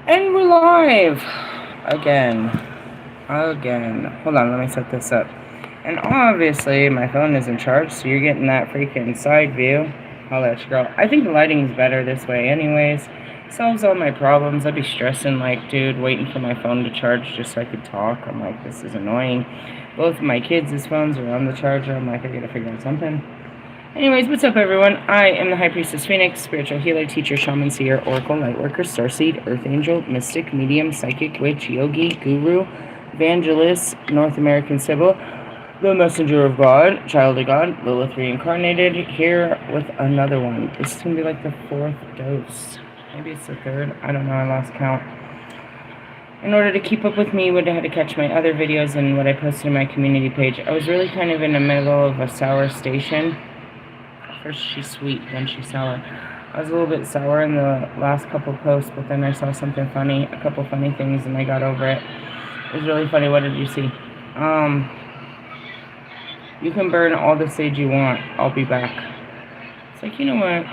And we're live! Again. Hold on, let me set this up. And obviously, my phone isn't charged, so you're getting that freaking side view. I'll let you go. I think the lighting's better this way anyways. Solves all my problems. I'd be stressing like, dude, waiting for my phone to charge just so I could talk. I'm like, this is annoying. Both of my kids' phones are on the charger. I'm like, I gotta figure out something. Anyways, what's up, everyone? I am the High Priestess Phoenix, spiritual healer, teacher, shaman, seer, oracle, lightworker, starseed, earth angel, mystic, medium, psychic, witch, yogi, guru, evangelist, North American Sybil, the messenger of God, child of God, Lilith reincarnated, here with another one. This is going to be like the 4th dose. Maybe it's the 3rd. I don't know. I lost count. In order to keep up with me, would have had to catch my other videos and what I posted in my community page. I was really kind of in the middle of a sour station. First she's sweet, then she's sour. I was a little bit sour in the last couple posts, but then I saw something funny, a couple funny things, and I got over it. It was really funny. What did you see? You can burn all the sage you want. I'll be back. It's like, you know what?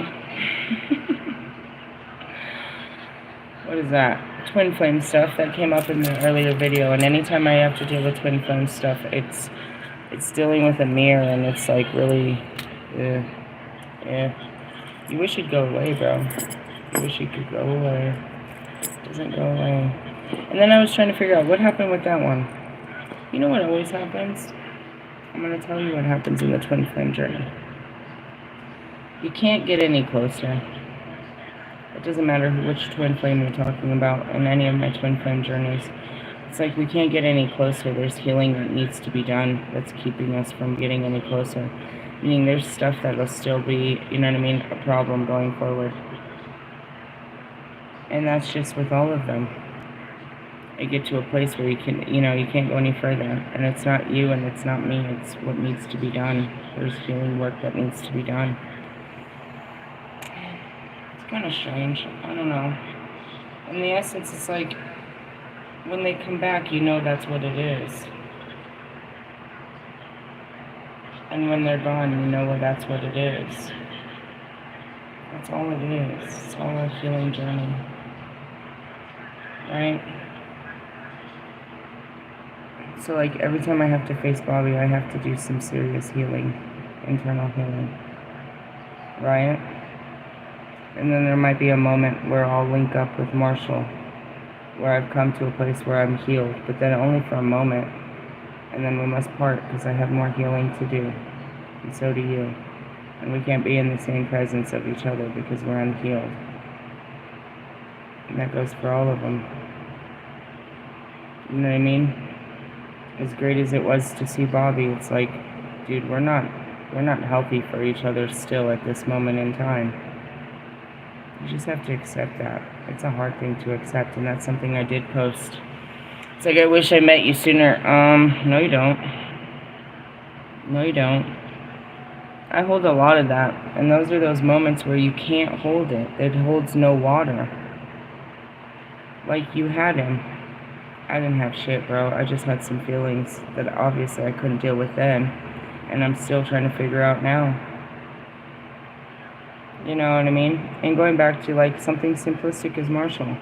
What is that? Twin flame stuff that came up in the earlier video, and anytime I have to deal with twin flame stuff, it's dealing with a mirror, and it's like really, yeah. You wish it'd go away, bro. You wish it could go away. It doesn't go away. And then I was trying to figure out what happened with that one. You know what always happens? I'm going to tell you what happens in the twin flame journey. You can't get any closer. It doesn't matter which twin flame you're talking about in any of my twin flame journeys. It's like we can't get any closer. There's healing that needs to be done that's keeping us from getting any closer. Meaning there's stuff that'll still be, you know what I mean, a problem going forward. And that's just with all of them. You get to a place where you can, you can't go any further. And it's not you and it's not me. It's what needs to be done. There's healing work that needs to be done. It's kind of strange. I don't know. In the essence, it's like when they come back, you know that's what it is. And when they're gone, you know that's what it is. That's all it is. It's all a healing journey. Right? So like every time I have to face Bobby, I have to do some serious healing. Internal healing. Right? And then there might be a moment where I'll link up with Marshall. Where I've come to a place where I'm healed. But then only for a moment. And then we must part because I have more healing to do. And so do you. And we can't be in the same presence of each other because we're unhealed. And that goes for all of them. You know what I mean? As great as it was to see Bobby, it's like, dude, we're not healthy for each other still at this moment in time. You just have to accept that. It's a hard thing to accept, and that's something I did post. It's like, I wish I met you sooner. No you don't. No you don't. I hold a lot of that, and those are those moments where you can't hold it. It holds no water. Like, you had him. I didn't have shit, bro. I just had some feelings that obviously I couldn't deal with then, and I'm still trying to figure out now. You know what I mean? And going back to, like, something simplistic as Marshall,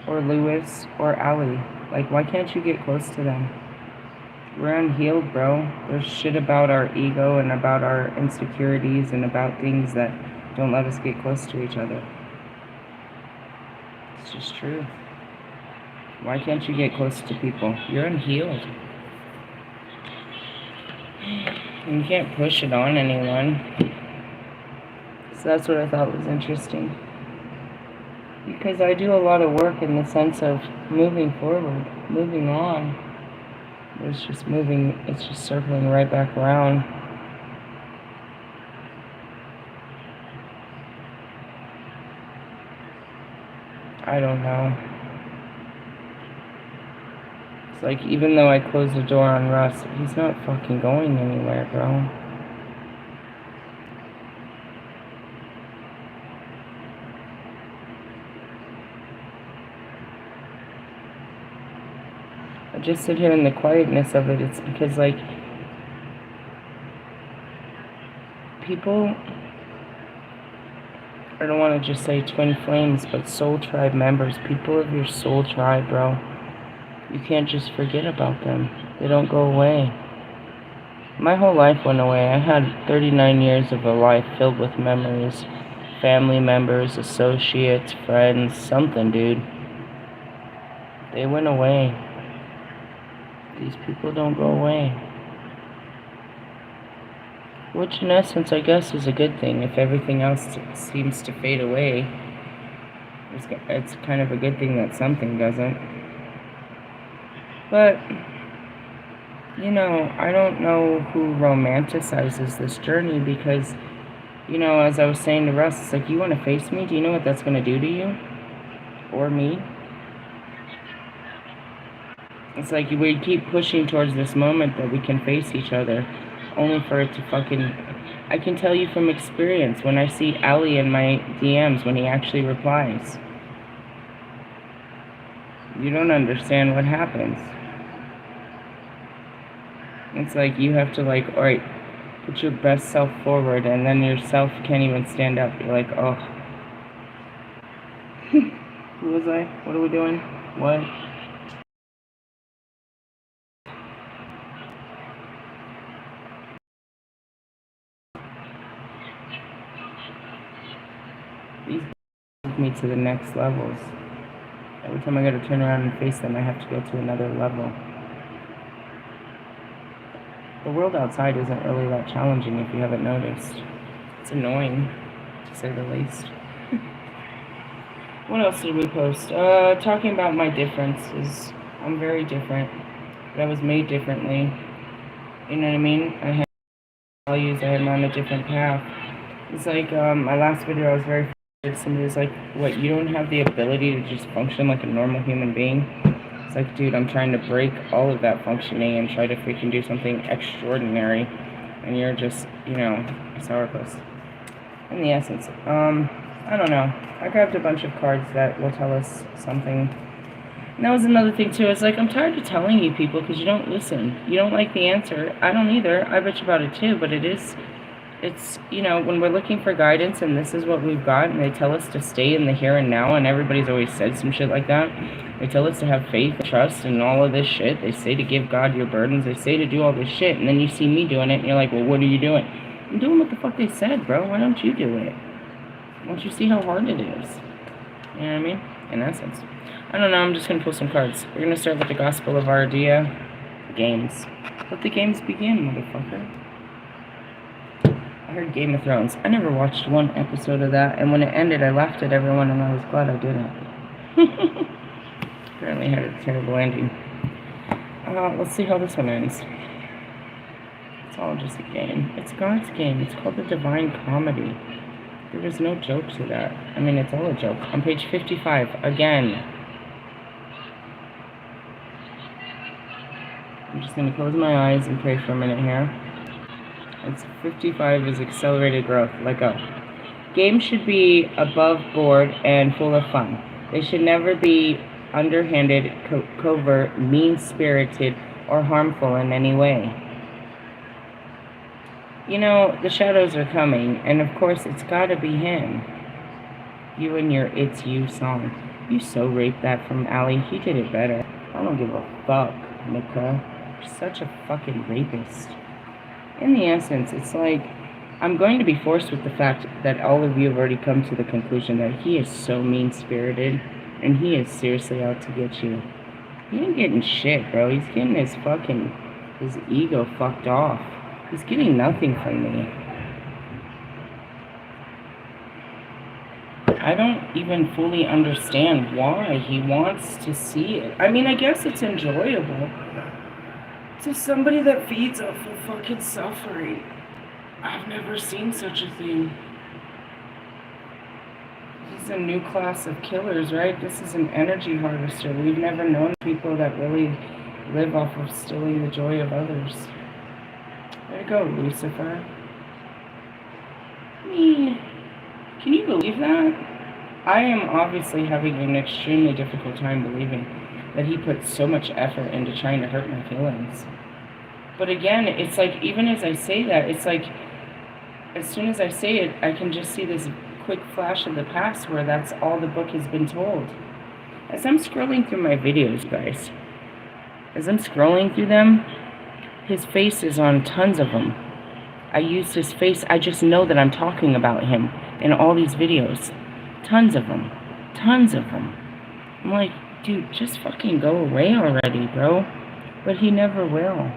or Lewis, or Allie. Like, why can't you get close to them? We're unhealed, bro. There's shit about our ego and about our insecurities and about things that don't let us get close to each other. It's just true. Why can't you get close to people? You're unhealed. And you can't push it on anyone. So that's what I thought was interesting. Because I do a lot of work in the sense of moving forward, moving on. It's just moving, it's just circling right back around. I don't know. It's like, even though I closed the door on Russ, he's not fucking going anywhere, bro. I just sit here in the quietness of it. It's because, like, people I don't want to just say twin flames, but soul tribe members, people of your soul tribe, bro. You can't just forget about them. They don't go away. My whole life went away. I had 39 years of a life filled with memories. Family members, associates, friends, something, dude. They went away. These people don't go away. Which in essence, I guess, is a good thing. If everything else seems to fade away, it's kind of a good thing that something doesn't. But, you know, I don't know who romanticizes this journey because, you know, as I was saying to Russ, it's like, you want to face me? Do you know what that's going to do to you? Or me? It's like we keep pushing towards this moment that we can face each other, only for it to fucking... I can tell you from experience, when I see Ali in my DMs, when he actually replies, you don't understand what happens. It's like you have to, like, alright, put your best self forward, and then yourself can't even stand up. You're like, oh. Who was I? What are we doing? What? These take me to the next levels. Every time I gotta turn around and face them, I have to go to another level. The world outside isn't really that challenging if you haven't noticed. It's annoying, to say the least. What else did we post? Talking about my differences. I'm very different, but I was made differently. You know what I mean? I had values, I am on a different path. It's like, my last video, I was very frustrated. Somebody was like, what, you don't have the ability to just function like a normal human being? It's like, dude, I'm trying to break all of that functioning and try to freaking do something extraordinary. And you're just, you know, a sourpuss. In the essence, I don't know. I grabbed a bunch of cards that will tell us something. And that was another thing, too. It's like, I'm tired of telling you people because you don't listen. You don't like the answer. I don't either. I bitch about it, too. But it's, you know, when we're looking for guidance and this is what we've got, and they tell us to stay in the here and now, and everybody's always said some shit like that. They tell us to have faith, trust, and all of this shit. They say to give God your burdens. They say to do all this shit. And then you see me doing it, and you're like, well, what are you doing? I'm doing what the fuck they said, bro. Why don't you do it? Don't you see how hard it is? You know what I mean? In essence. I don't know, I'm just gonna pull some cards. We're gonna start with the Gospel of Ardea. Games. Let the games begin, motherfucker. I heard Game of Thrones. I never watched one episode of that, and when it ended, I laughed at everyone, and I was glad I didn't. Apparently had a terrible ending. Let's see how this one ends. It's all just a game. It's God's game. It's called the Divine Comedy. There was no joke to that. I mean, it's all a joke. On page 55, again. I'm just going to close my eyes and pray for a minute here. It's 55 is accelerated growth. Let go. Games should be above board and full of fun. They should never be underhanded, covert, mean-spirited, or harmful in any way. You know, the shadows are coming, and of course it's gotta be him. You and your It's You song. You so raped that from Ali. He did it better. I don't give a fuck, Nika. You're such a fucking rapist. In the essence, it's like, I'm going to be forced with the fact that all of you have already come to the conclusion that he is so mean-spirited, and he is seriously out to get you. He ain't getting shit, bro. He's getting his ego fucked off. He's getting nothing from me. I don't even fully understand why he wants to see it. I mean, I guess it's enjoyable to somebody that feeds off of fucking suffering. I've never seen such a thing. This is a new class of killers, right? This is an energy harvester. We've never known people that really live off of stealing the joy of others. There you go, Lucifer. I mean, can you believe that? I am obviously having an extremely difficult time believing that he put so much effort into trying to hurt my feelings. But again, it's like, even as I say that, it's like, as soon as I say it, I can just see this quick flash of the past where that's all the book has been told. As I'm scrolling through my videos, guys, as I'm scrolling through them, his face is on tons of them. I use his face, I just know that I'm talking about him in all these videos. Tons of them. Tons of them. I'm like, dude, just fucking go away already, bro. But he never will.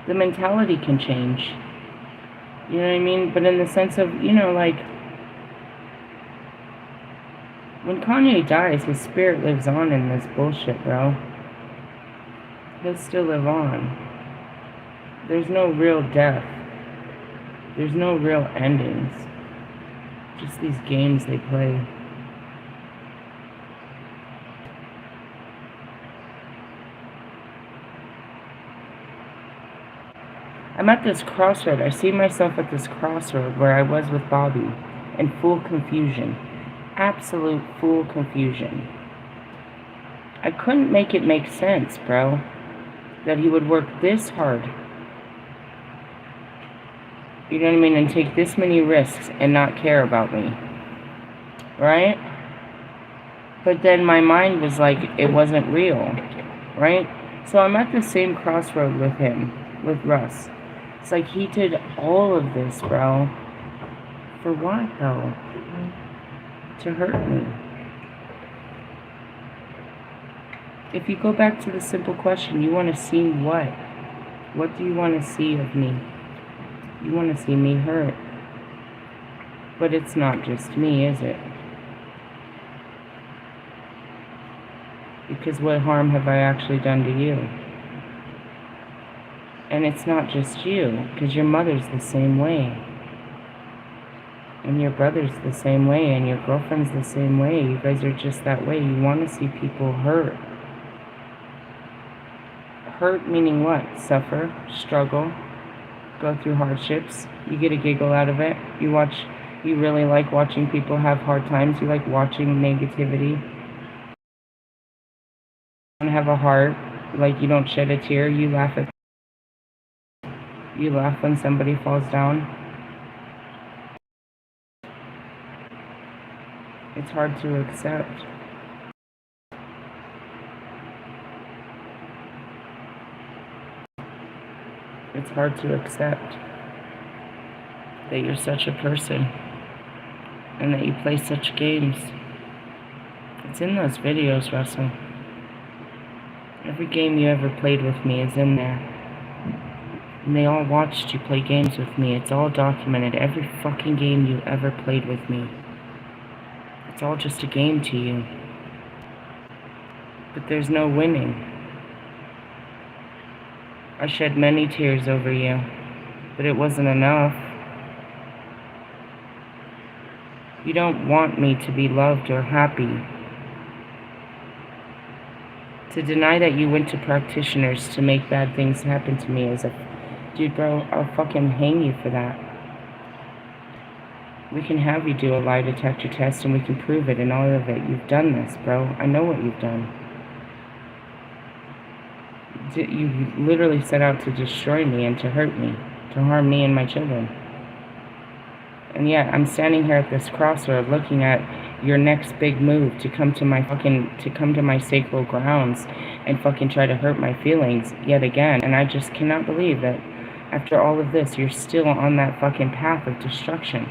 The mentality can change. You know what I mean? But in the sense of, you know, like, when Kanye dies, his spirit lives on in this bullshit, bro. He'll still live on. There's no real death. There's no real endings. Just these games they play. I'm at this crossroad. I see myself at this crossroad where I was with Bobby in full confusion. Absolute full confusion. I couldn't make it make sense, bro. That he would work this hard. You know what I mean? And take this many risks and not care about me. Right? But then my mind was like, it wasn't real. Right? So I'm at the same crossroad with him. With Russ. It's like he did all of this, bro. For what, though? To hurt me. If you go back to the simple question, you want to see what? What do you want to see of me? You want to see me hurt. But it's not just me, is it? Because what harm have I actually done to you? And it's not just you, because your mother's the same way. And your brother's the same way, and your girlfriend's the same way. You guys are just that way. You want to see people hurt. Hurt meaning what? Suffer, struggle, go through hardships. You get a giggle out of it. You really like watching people have hard times. You like watching negativity. You don't have a heart, like you don't shed a tear. You laugh when somebody falls down. It's hard to accept. It's hard to accept that you're such a person and that you play such games. It's in those videos, Russell. Every game you ever played with me is in there. And they all watched you play games with me. It's all documented. Every fucking game you ever played with me. It's all just a game to you. But there's no winning. I shed many tears over you, but it wasn't enough. You don't want me to be loved or happy. To deny that you went to practitioners to make bad things happen to me is dude, bro, I'll fucking hang you for that. We can have you do a lie detector test and we can prove it and all of it. You've done this, bro. I know what you've done. You literally set out to destroy me and to hurt me, to harm me and my children. And yet, I'm standing here at this crossroad looking at your next big move to come to my sacral grounds and fucking try to hurt my feelings yet again. And I just cannot believe that after all of this, you're still on that fucking path of destruction.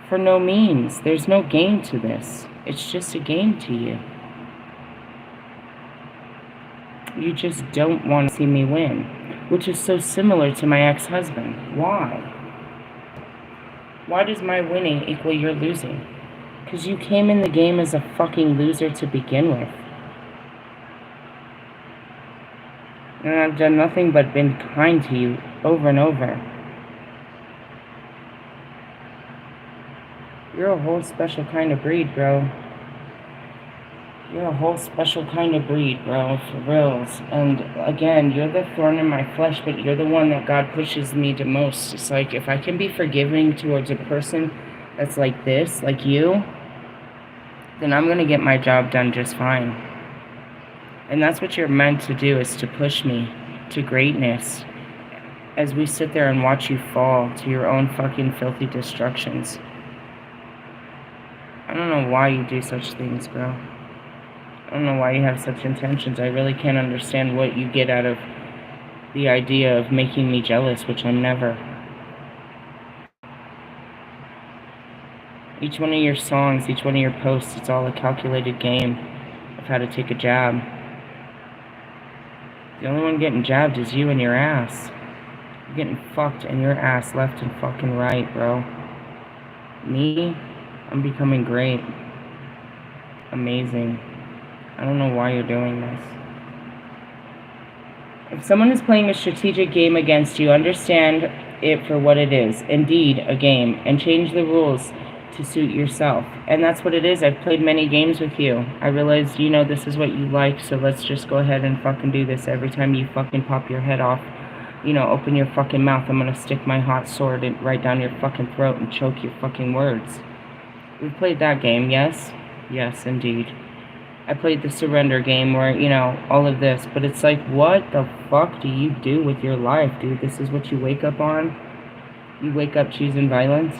For no means. There's no game to this. It's just a game to you. You just don't want to see me win, which is so similar to my ex-husband. Why? Why does my winning equal your losing? Because you came in the game as a fucking loser to begin with. And I've done nothing but been kind to you over and over. You're a whole special kind of breed, bro. You're a whole special kind of breed, bro, for reals. And again, you're the thorn in my flesh, but you're the one that God pushes me to most. It's like, if I can be forgiving towards a person that's like this, like you, then I'm going to get my job done just fine. And that's what you're meant to do, is to push me to greatness as we sit there and watch you fall to your own fucking filthy destructions. I don't know why you do such things, bro. I don't know why you have such intentions. I really can't understand what you get out of the idea of making me jealous, which I'm never. Each one of your songs, each one of your posts, it's all a calculated game of how to take a jab. The only one getting jabbed is you and your ass. You're getting fucked in your ass left and fucking right, bro. Me, I'm becoming great. Amazing. I don't know why you're doing this. If someone is playing a strategic game against you, understand it for what it is. Indeed, a game. And change the rules to suit yourself. And that's what it is. I've played many games with you. I realized, you know, this is what you like, so let's just go ahead and fucking do this. Every time you fucking pop your head off, you know, open your fucking mouth, I'm gonna stick my hot sword right down your fucking throat and choke your fucking words. We've played that game, yes? Yes, indeed. I played the surrender game where, you know, all of this, but it's like, what the fuck do you do with your life, dude? This is what you wake up on? You wake up choosing violence?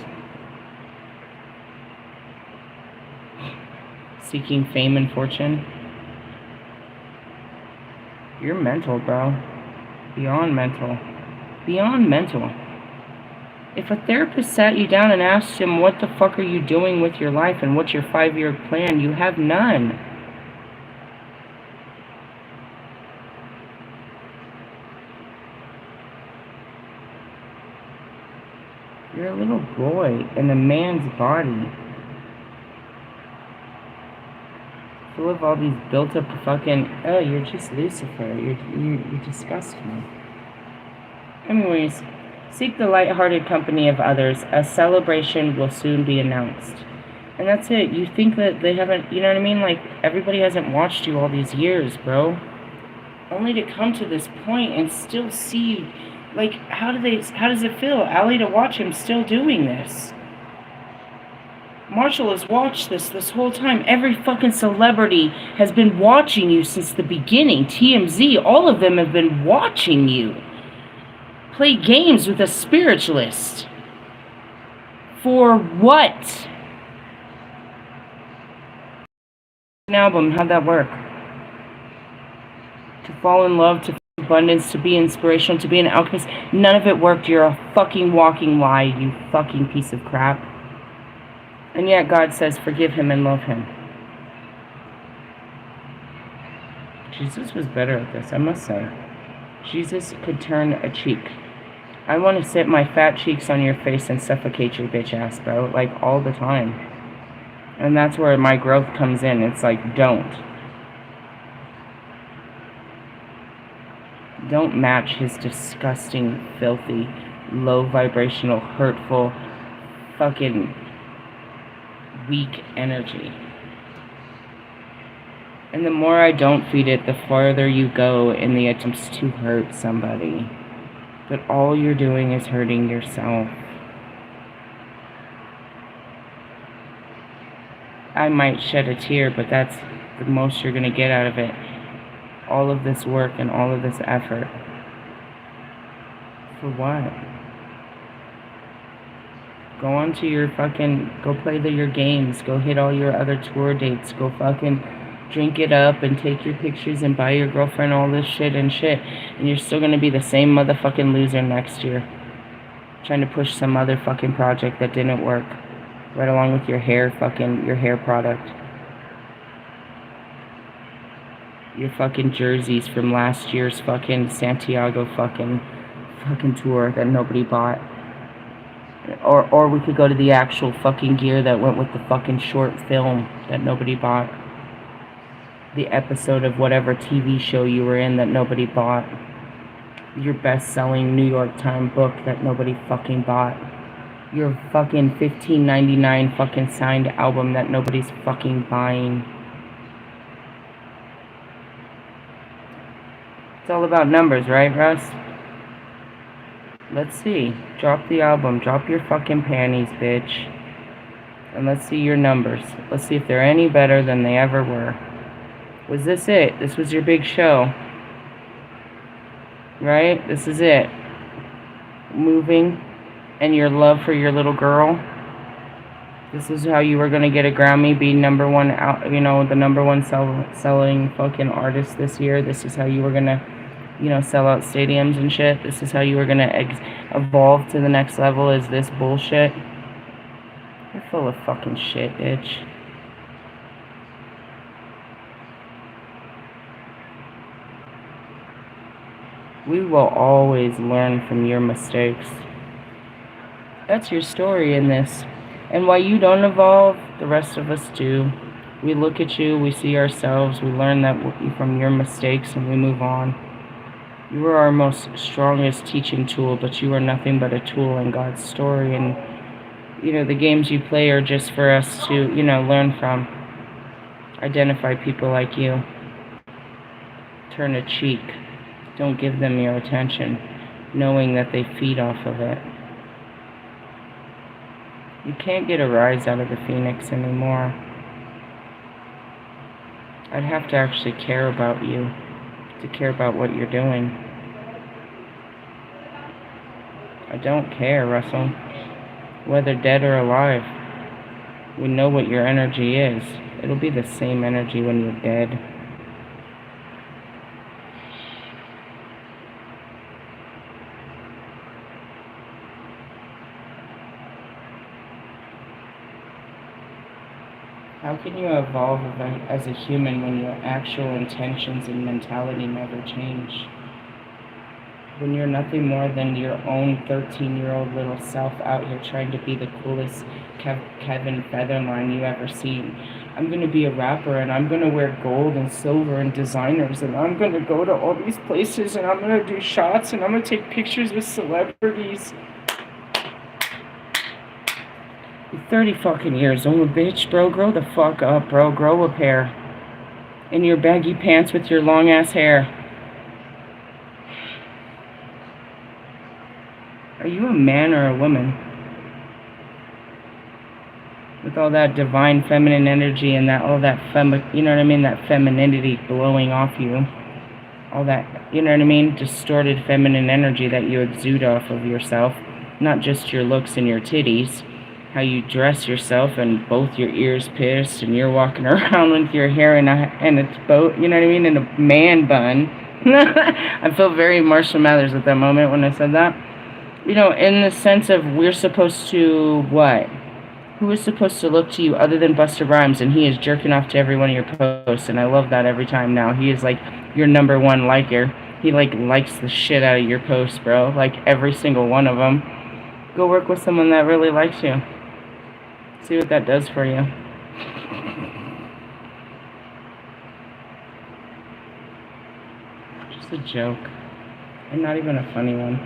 Seeking fame and fortune? You're mental, bro. Beyond mental. Beyond mental. If a therapist sat you down and asked him, what the fuck are you doing with your life and what's your 5-year plan, you have none. You're a little boy in a man's body. Full of all these built up fucking, oh, you're just Lucifer. You disgust me. Anyways, seek the lighthearted company of others. A celebration will soon be announced. And that's it. You think that they haven't, you know what I mean? Like, everybody hasn't watched you all these years, bro. Only to come to this point and still see you. Like, how does it feel, Allie, to watch him still doing this? Marshall has watched this whole time. Every fucking celebrity has been watching you since the beginning. TMZ, all of them have been watching you play games with a spiritualist. For what? An album, how'd that work? To fall in love, to abundance, to be inspirational, to be an alchemist. None of it worked. You're a fucking walking lie, you fucking piece of crap. And yet God says, forgive him and love him. Jesus was better at this, I must say. Jesus could turn a cheek. I want to sit my fat cheeks on your face and suffocate your bitch ass, bro. Like, all the time. And that's where my growth comes in. It's like, don't. Don't match his disgusting, filthy, low vibrational, hurtful, fucking weak energy. And the more I don't feed it, the farther you go in the attempts to hurt somebody. But all you're doing is hurting yourself. I might shed a tear, but that's the most you're going to get out of it. All of this work and all of this effort. For what? Go on to your fucking, go play your games, go hit all your other tour dates, go fucking drink it up and take your pictures and buy your girlfriend all this shit, and you're still gonna be the same motherfucking loser next year. Trying to push some other fucking project that didn't work. Right along with your hair product. Your fucking jerseys from last year's fucking Santiago fucking tour that nobody bought. Or we could go to the actual fucking gear that went with the fucking short film that nobody bought. The episode of whatever TV show you were in that nobody bought. Your best-selling New York Times book that nobody fucking bought. Your fucking $15.99 fucking signed album that nobody's fucking buying. It's all about numbers, right, Russ? Let's see. Drop the album. Drop your fucking panties, bitch. And let's see your numbers. Let's see if they're any better than they ever were. Was this it? This was your big show? right? This is it. Moving, and your love for your little girl. This is how you were gonna get a Grammy, be number one out, you know, the number one selling fucking artist this year. This is how you were gonna, you know, sell out stadiums and shit. This is how you were gonna evolve to the next level. Is this bullshit? You're full of fucking shit, bitch. We will always learn from your mistakes. That's your story in this. And while you don't evolve, the rest of us do. We look at you, we see ourselves, we learn that from your mistakes, and we move on. You are our most strongest teaching tool, but you are nothing but a tool in God's story. And, you know, the games you play are just for us to, you know, learn from. Identify people like you. Turn a cheek. Don't give them your attention, knowing that they feed off of it. You can't get a rise out of the Phoenix anymore. I'd have to actually care about you, to care about what you're doing. I don't care, Russell. Whether dead or alive, we know what your energy is. It'll be the same energy when you're dead. How can you evolve as a human when your actual intentions and mentality never change? When you're nothing more than your own 13-year-old little self out here trying to be the coolest Kevin Featherline you ever seen. I'm going to be a rapper, and I'm going to wear gold and silver and designers, and I'm going to go to all these places, and I'm going to do shots, and I'm going to take pictures with celebrities. 30 fucking years old, bitch, bro. Grow the fuck up, bro. Grow a pair. In your baggy pants with your long ass hair. Are you a man or a woman? With all that divine feminine energy and that all that you know what I mean, that femininity blowing off you. All that, you know what I mean, distorted feminine energy that you exude off of yourself. Not just your looks and your titties. How you dress yourself and both your ears pierced and you're walking around with your hair in a boat, you know what I mean, in a man bun. I feel very Marshall Mathers at that moment when I said that. You know, in the sense of we're supposed to, what? Who is supposed to look to you other than Busta Rhymes, and he is jerking off to every one of your posts, and I love that every time now. He is like your number one liker. He like likes the shit out of your posts, bro. Like every single one of them. Go work with someone that really likes you. See what that does for you. Just a joke. And not even a funny one.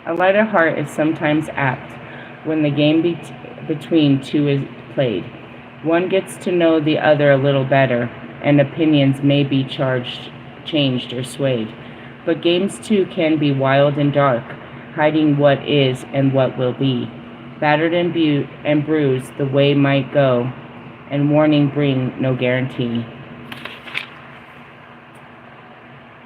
A lighter heart is sometimes apt when the game between two is played. One gets to know the other a little better, and opinions may be changed or swayed. But games too can be wild and dark, hiding what is and what will be. Battered and bruised, the way might go, and warning bring no guarantee.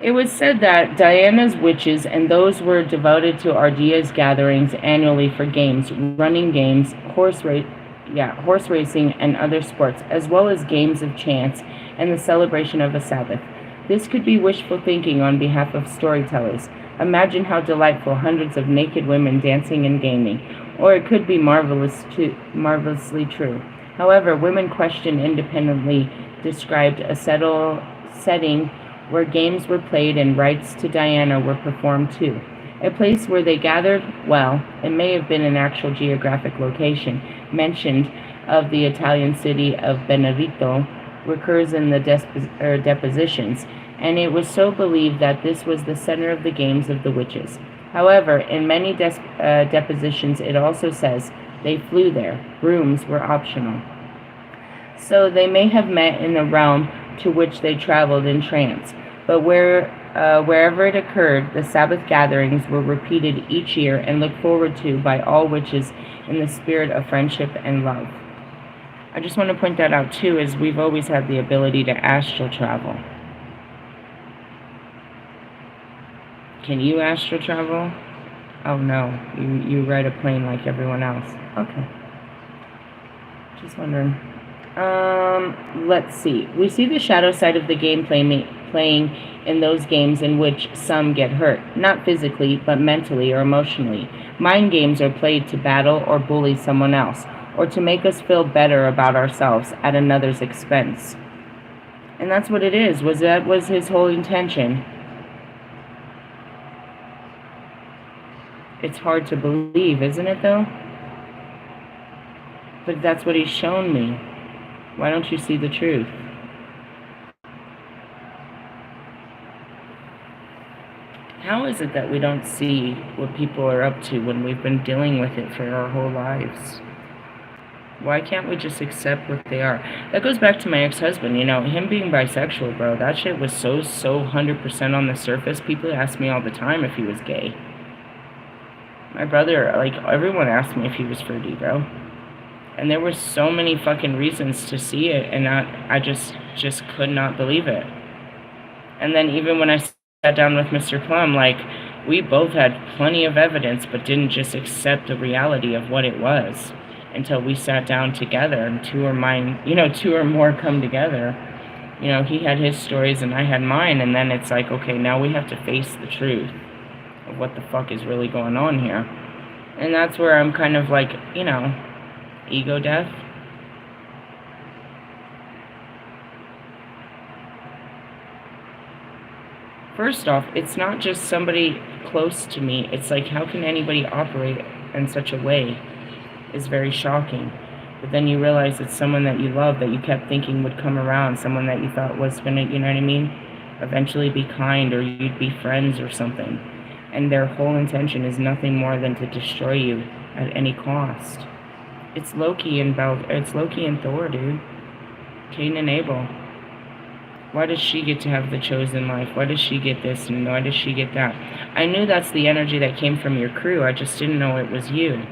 It was said that Diana's witches and those were devoted to Ardia's gatherings annually for games, running games, horse racing, and other sports, as well as games of chance and the celebration of a Sabbath. This could be wishful thinking on behalf of storytellers. Imagine how delightful hundreds of naked women dancing and gaming. Or it could be marvelously true. However, Women Question independently described a setting where games were played and rites to Diana were performed too. A place where they gathered, well, it may have been an actual geographic location, mentioned of the Italian city of Benevento, recurs in the depositions, and it was so believed that this was the center of the games of the witches. However, in many depositions it also says they flew there. Rooms were optional. So they may have met in the realm to which they traveled in trance, but wherever it occurred, the Sabbath gatherings were repeated each year and looked forward to by all witches in the spirit of friendship and love. I just want to point that out too, is we've always had the ability to astral travel. Can you astral travel? Oh no, you ride a plane like everyone else. Okay. Just wondering. Let's see. We see the shadow side of the game playing in those games in which some get hurt, not physically, but mentally or emotionally. Mind games are played to battle or bully someone else, or to make us feel better about ourselves at another's expense. And that's what it is. That was his whole intention. It's hard to believe, isn't it though? But that's what he's shown me. Why don't you see the truth? How is it that we don't see what people are up to when we've been dealing with it for our whole lives? Why can't we just accept what they are? That goes back to my ex-husband, you know, him being bisexual, bro. That shit was so 100% on the surface. People ask me all the time if he was gay. My brother, like, everyone asked me if he was fruity, bro. And there were so many fucking reasons to see it, and I just could not believe it. And then even when I sat down with Mr. Plum, like, we both had plenty of evidence, but didn't just accept the reality of what it was until we sat down together, and two or more come together. You know, he had his stories and I had mine, and then it's like, okay, now we have to face the truth of what the fuck is really going on here. And that's where I'm kind of like, you know, ego death. First off, it's not just somebody close to me. It's like, how can anybody operate in such a way is very shocking. But then you realize it's someone that you love, that you kept thinking would come around, someone that you thought was gonna, you know what I mean, eventually be kind, or you'd be friends or something. And their whole intention is nothing more than to destroy you at any cost. It's Loki and Thor, dude. Cain and Abel. Why does she get to have the chosen life? Why does she get this and why does she get that? I knew that's the energy that came from your crew. I just didn't know it was you.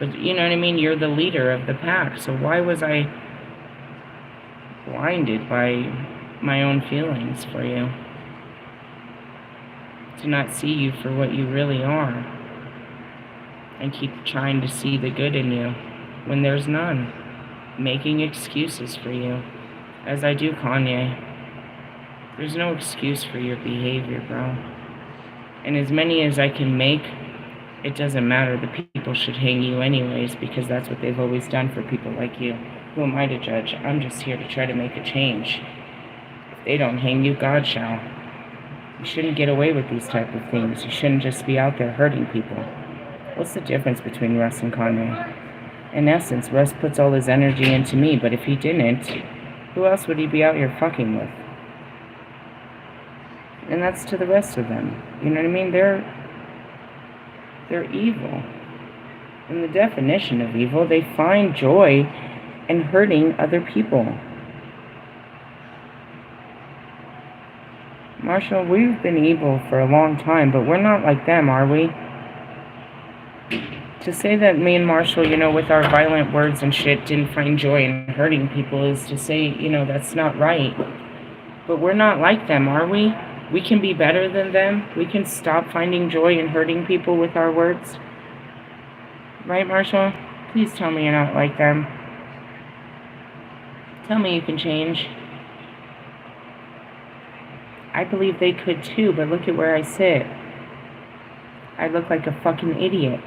But you know what I mean? You're the leader of the pack. So why was I blinded by my own feelings for you? To not see you for what you really are. And keep trying to see the good in you when there's none. Making excuses for you. As I do Kanye. There's no excuse for your behavior, bro. And as many as I can make, it doesn't matter. The people should hang you anyways, because that's what they've always done for people like you. Who am I to judge? I'm just here to try to make a change. If they don't hang you, God shall. You shouldn't get away with these type of things. You shouldn't just be out there hurting people. What's the difference between Russ and Kanye? In essence, Russ puts all his energy into me, but if he didn't, who else would he be out here fucking with? And that's to the rest of them. You know what I mean? They're evil. In the definition of evil, they find joy in hurting other people. Marshall, we've been evil for a long time, but we're not like them, are we? To say that me and Marshall, you know, with our violent words and shit, didn't find joy in hurting people is to say, you know, that's not right. But we're not like them, are we? We can be better than them. We can stop finding joy in hurting people with our words. Right, Marshall? Please tell me you're not like them. Tell me you can change. I believe they could too, but look at where I sit. I look like a fucking idiot,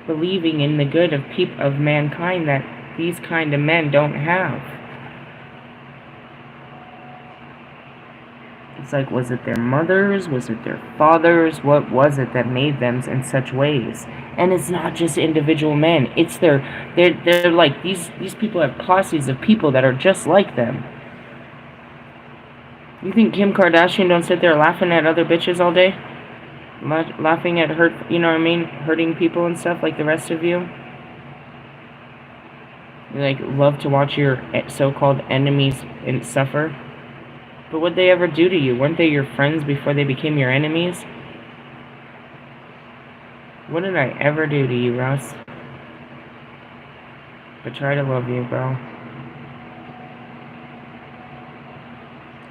believing in the good of mankind that these kind of men don't have. It's like, was it their mothers? Was it their fathers? What was it that made them in such ways? And it's not just individual men. It's they're like, these people have posses of people that are just like them. You think Kim Kardashian don't sit there laughing at other bitches all day? Laughing at you know what I mean? Hurting people and stuff like the rest of you? You like love to watch your so-called enemies suffer? But what'd they ever do to you? Weren't they your friends before they became your enemies? What did I ever do to you, Russ? But try to love you, bro.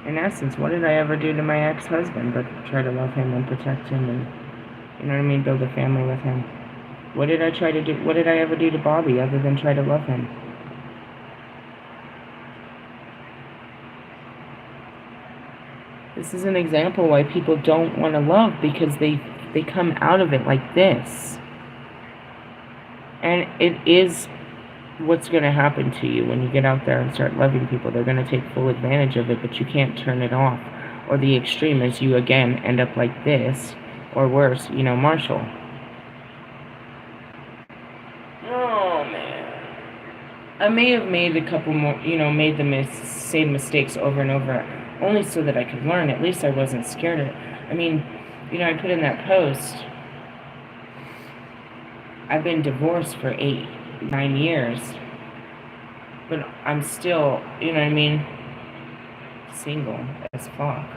in essence, what did I ever do to my ex-husband but try to love him and protect him and, you know what I mean, build a family with him? What did I try to do? What did I ever do to Bobby other than try to love him? This is an example why people don't want to love, because they come out of it like this. And it is what's going to happen to you when you get out there and start loving people. They're going to take full advantage of it, but you can't turn it off. Or the extreme is you, again, end up like this, or worse, you know, Marshall. Oh, man. I may have made a couple more, you know, made the same mistakes over and over, only so that I could learn. At least I wasn't scared of it. I mean, you know, I put in that post, I've been divorced for 8-9 years, but I'm still, you know what I mean, single as fuck,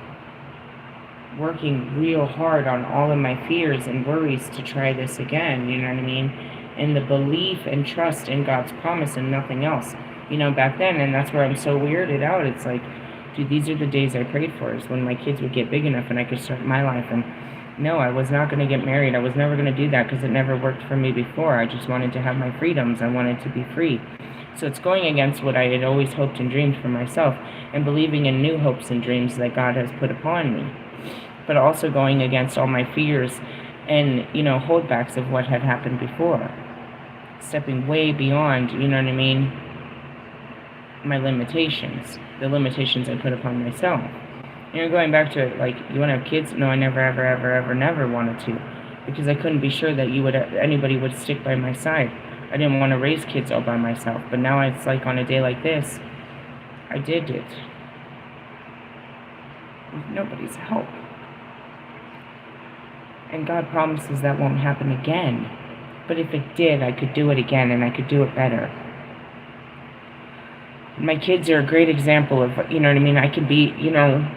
working real hard on all of my fears and worries to try this again, you know what I mean, and the belief and trust in God's promise and nothing else, you know, back then. And that's where I'm so weirded out. It's like, dude, these are the days I prayed for, is when my kids would get big enough and I could start my life. And no, I was not going to get married. I was never going to do that because it never worked for me before. I just wanted to have my freedoms. I wanted to be free. So it's going against what I had always hoped and dreamed for myself, and believing in new hopes and dreams that God has put upon me, but also going against all my fears and, you know, holdbacks of what had happened before, stepping way beyond, you know what I mean, my limitations, the limitations I put upon myself. You know, going back to, like, you want to have kids? No, I never, ever, ever, ever, never wanted to, because I couldn't be sure that anybody would stick by my side. I didn't want to raise kids all by myself, but now it's like on a day like this, I did it with nobody's help. And God promises that won't happen again. But if it did, I could do it again, and I could do it better. And my kids are a great example of, you know what I mean, I could be, you know,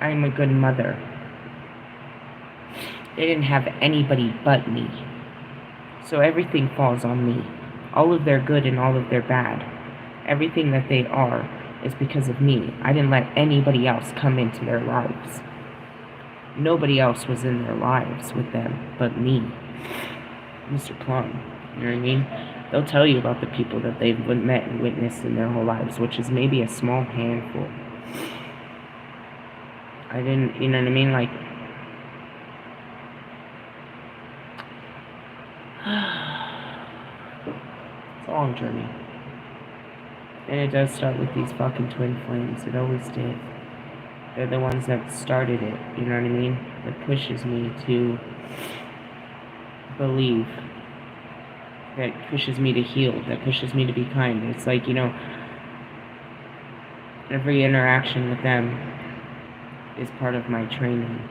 I'm a good mother. They didn't have anybody but me. So everything falls on me. All of their good and all of their bad. Everything that they are is because of me. I didn't let anybody else come into their lives. Nobody else was in their lives with them but me. Mr. Plum, you know what I mean? They'll tell you about the people that they've met and witnessed in their whole lives, which is maybe a small handful. I didn't, you know what I mean? Like, it's a long journey. And it does start with these fucking twin flames. It always did. They're the ones that started it, you know what I mean? That pushes me to believe, that pushes me to heal, that pushes me to be kind. It's like, you know, every interaction with them is part of my training.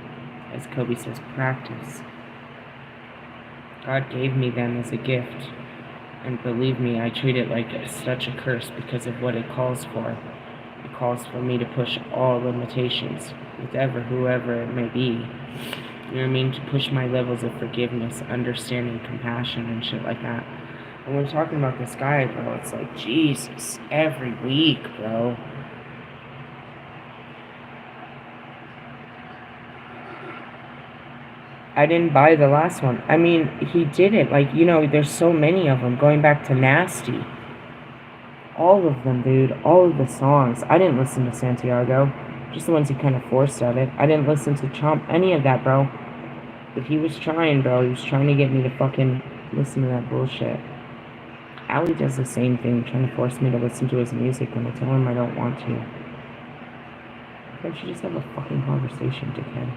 As Kobe says, practice. God gave me them as a gift. And believe me, I treat it like such a curse because of what it calls for. It calls for me to push all limitations, with whoever it may be. You know what I mean? To push my levels of forgiveness, understanding, compassion, and shit like that. And we're talking about this guy, bro. It's like, Jesus, every week, bro. I didn't buy the last one. I mean, he did it. Like, you know, there's so many of them. Going back to Nasty. All of them, dude. All of the songs. I didn't listen to Santiago. Just the ones he kind of forced at it. I didn't listen to Chomp. Any of that, bro. But he was trying, bro. He was trying to get me to fucking listen to that bullshit. Ali does the same thing. Trying to force me to listen to his music when I tell him I don't want to. Can't you just have a fucking conversation, dickhead?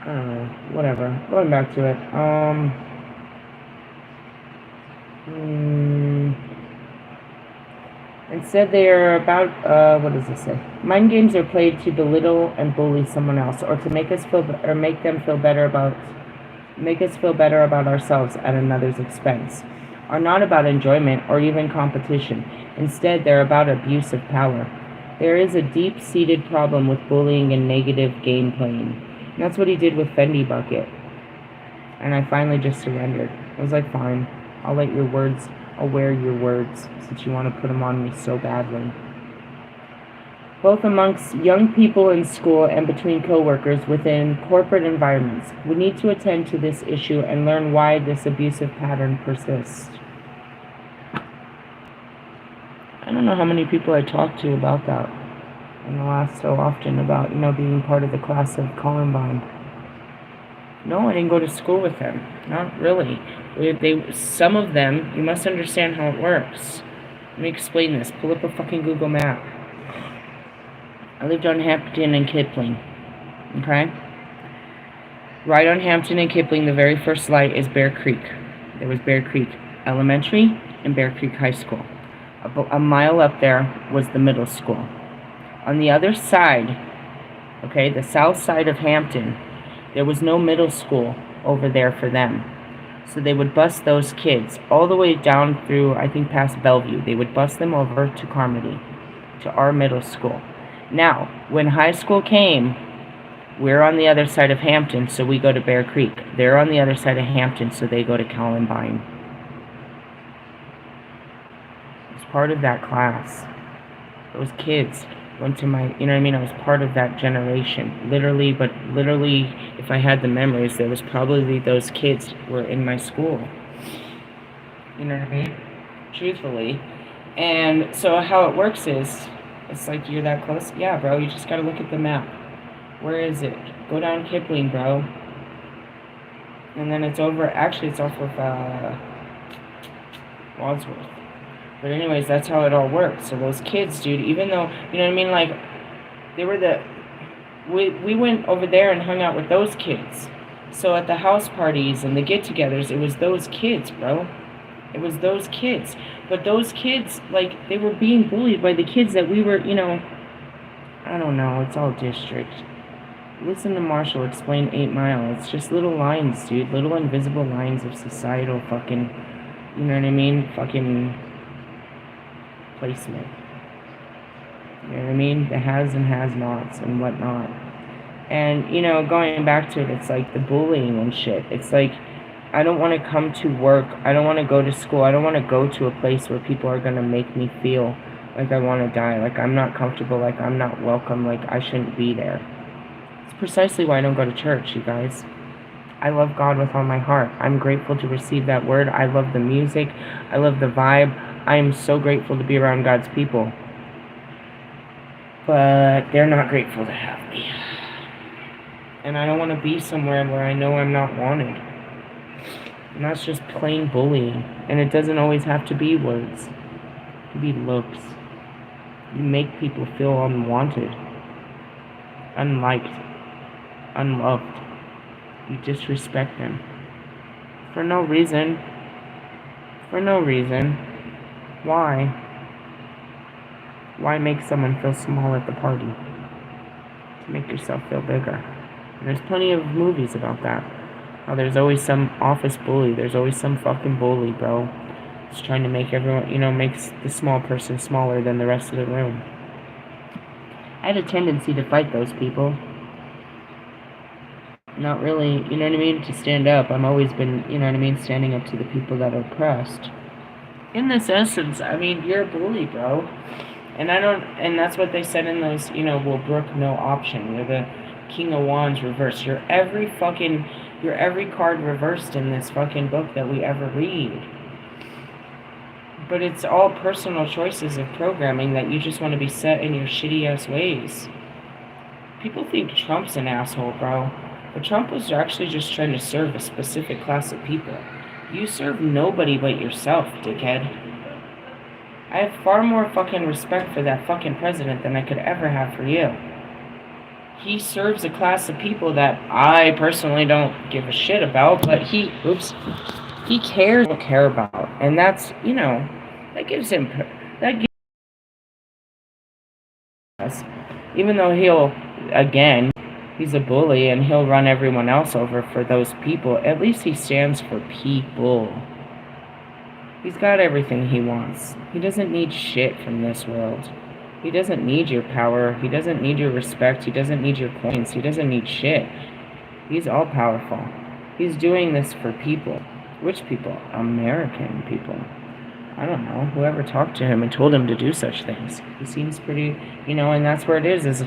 I don't know, whatever. Going back to it, instead they are about, what does it say? Mind games are played to belittle and bully someone else, or to make us feel, or make us feel better about ourselves at another's expense, are not about enjoyment or even competition. Instead, they're about abuse of power. There is a deep-seated problem with bullying and negative game playing. And that's what he did with Fendi Bucket. And I finally just surrendered. I was like, fine, I'll wear your words, since you want to put them on me so badly. both amongst young people in school and between co-workers within corporate environments. We need to attend to this issue and learn why this abusive pattern persists. I don't know how many people I talked to about that in the last so often about, being part of the class of Columbine. No, I didn't go to school with them. Not really. Some of them, you must understand how it works. Let me explain this. Pull up a fucking Google map. I lived on Hampton and Kipling. Okay? Right on Hampton and Kipling, the very first light is Bear Creek. There was Bear Creek Elementary and Bear Creek High School. A mile up there was the middle school. On the other side, okay, the south side of Hampton, there was no middle school over there for them. So they would bus those kids all the way down through, I think, past Bellevue. They would bus them over to Carmody, to our middle school. Now, when high school came, we're on the other side of Hampton, so we go to Bear Creek. They're on the other side of Hampton, so they go to Columbine. I was part of that class. Those kids went to my, I was part of that generation. Literally, if I had the memories, there was probably those kids were in my school. You know what I mean? Truthfully. And so how it works is, it's like, you're that close? Yeah, bro, you just gotta look at the map. Where is it? Go down Kipling, bro. And then it's over, actually it's off of Wadsworth. But anyways, that's how it all works. So those kids, dude, even though, like, they were we went over there and hung out with those kids. So at the house parties and the get-togethers, it was those kids, bro. It was those kids. But those kids, like, they were being bullied by the kids that we were, I don't know, it's all district. Listen to Marshall explain 8 Mile. It's just little lines, dude. Little invisible lines of societal fucking, fucking placement. You know what I mean? The has and has-nots and whatnot. And, going back to it, it's like the bullying and shit. It's like, I don't want to come to work. I don't want to go to school. I don't want to go to a place where people are going to make me feel like I want to die, like I'm not comfortable, like I'm not welcome, like I shouldn't be there. It's precisely why I don't go to church, you guys. I love God with all my heart. I'm grateful to receive that word. I love the music. I love the vibe. I am so grateful to be around God's people. But they're not grateful to have me. And I don't want to be somewhere where I know I'm not wanted. And that's just plain bullying. And it doesn't always have to be words. It can be looks. You make people feel unwanted, unliked, unloved. You disrespect them. For no reason. For no reason. Why? Why make someone feel small at the party? To make yourself feel bigger. And there's plenty of movies about that. How there's always some office bully. There's always some fucking bully, bro. It's trying to make everyone, makes the small person smaller than the rest of the room. I had a tendency to fight those people. Not really, to stand up. I've always been, standing up to the people that are oppressed. In this essence, you're a bully, bro. And that's what they said in those, will brook no option. You're the King of Wands reversed. You're every card reversed in this fucking book that we ever read. But it's all personal choices of programming that you just want to be set in your shitty ass ways. People think Trump's an asshole, bro. But Trump was actually just trying to serve a specific class of people. You serve nobody but yourself, dickhead. I have far more fucking respect for that fucking president than I could ever have for you. He serves a class of people that I personally don't give a shit about, but he cares what care about. And that's, that gives him, even though he's a bully and he'll run everyone else over for those people, at least he stands for people. He's got everything he wants. He doesn't need shit from this world. He doesn't need your power. He doesn't need your respect. He doesn't need your coins. He doesn't need shit. He's all powerful. He's doing this for people. Which people? American people. I don't know, whoever talked to him and told him to do such things. He seems pretty, and that's where it is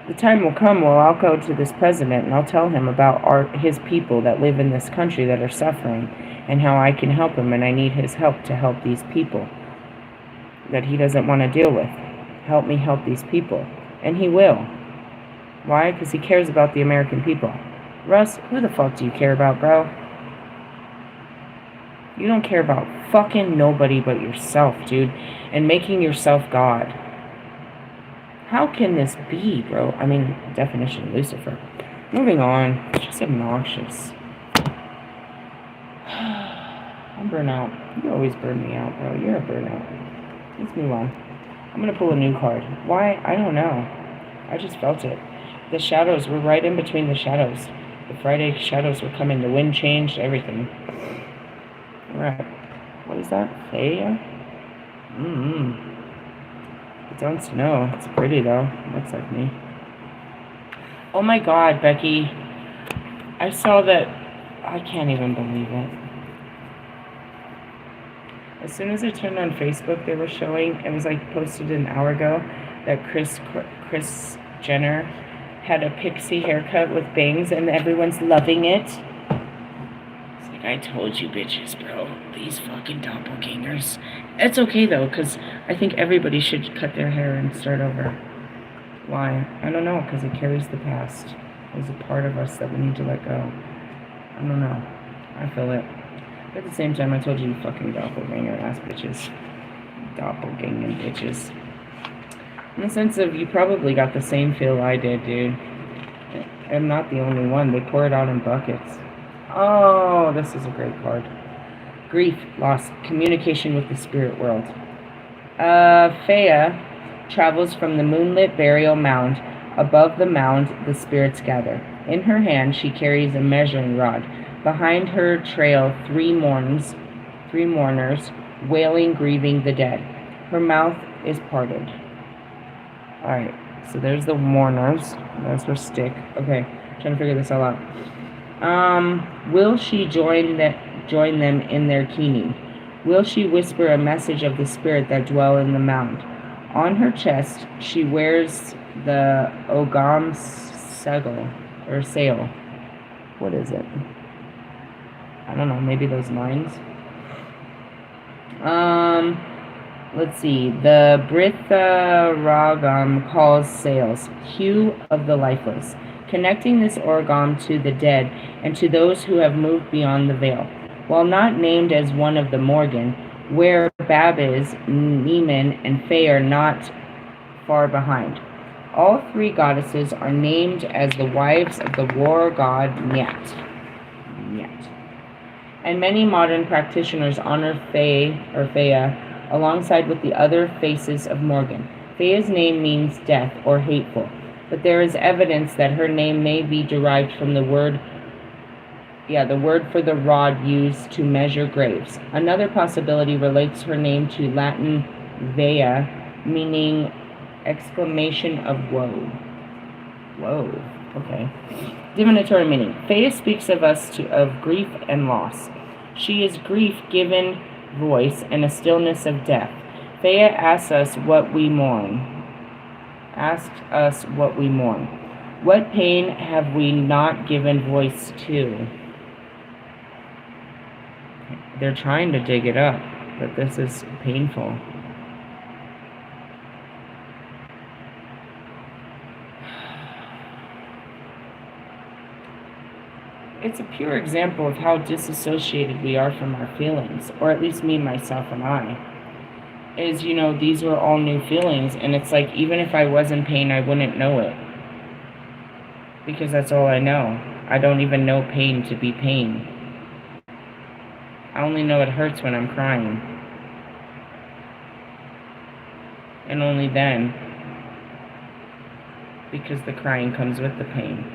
the time will come where I'll go to this president and I'll tell him about his people that live in this country that are suffering and how I can help him, and I need his help to help these people that he doesn't want to deal with. Help me help these people. And he will. Why? Because he cares about the American people. Russ, who the fuck do you care about, bro? You don't care about fucking nobody but yourself, dude. And making yourself God. How can this be, bro? I mean, definition of Lucifer. Moving on. It's just obnoxious. I'm burnout. You always burn me out, bro. You're a burnout. Let's move on. I'm gonna pull a new card. Why? I don't know. I just felt it. The shadows. We're right in between the shadows. The Friday shadows were coming. The wind changed. Everything. Alright. What is that? Faya? It don't snow. It's pretty though. Looks like me. Oh my god, Becky. I saw that. I can't even believe it. As soon as I turned on Facebook, they were showing, it was like posted an hour ago, that Kris Jenner had a pixie haircut with bangs and everyone's loving it. It's like, I told you bitches, bro. These fucking doppelgangers. It's okay though, because I think everybody should cut their hair and start over. Why? I don't know, because it carries the past. There's a part of us that we need to let go. I don't know. I feel it. But at the same time, I told you fucking doppelganger ass bitches. Doppelganger bitches. In the sense of, you probably got the same feel I did, dude. I'm not the only one. They pour it out in buckets. Oh, this is a great card. Grief, loss, communication with the spirit world. Faya travels from the moonlit burial mound. Above the mound, the spirits gather. In her hand, she carries a measuring rod. Behind her trail three mourners, wailing, grieving the dead. Her mouth is parted. Alright, so there's the mourners. That's her stick. Okay, trying to figure this all out. Will she join them in their keening? Will she whisper a message of the spirit that dwell in the mound? On her chest, she wears the Ogam sail. What is it? I don't know, maybe those lines. Let's see. The Britha Ragam calls sails, hue of the lifeless, connecting this orgam to the dead and to those who have moved beyond the veil. While not named as one of the Morgan, where Babiz, Neiman, and Faye are not far behind. All three goddesses are named as the wives of the war god Nyat. And many modern practitioners honor Faya alongside with the other faces of Morgan. Faya's name means death or hateful, but there is evidence that her name may be derived from the word for the rod used to measure graves. Another possibility relates her name to Latin Vea, meaning exclamation of woe. Whoa, okay. Divinatory meaning. Faya speaks of us of grief and loss. She is grief given voice and a stillness of death. Faya asks us what we mourn. What pain have we not given voice to? They're trying to dig it up, but this is painful. It's a pure example of how disassociated we are from our feelings, or at least me, myself, and I. Is, these were all new feelings, and it's like, even if I was in pain, I wouldn't know it. Because that's all I know. I don't even know pain to be pain. I only know it hurts when I'm crying. And only then. Because the crying comes with the pain.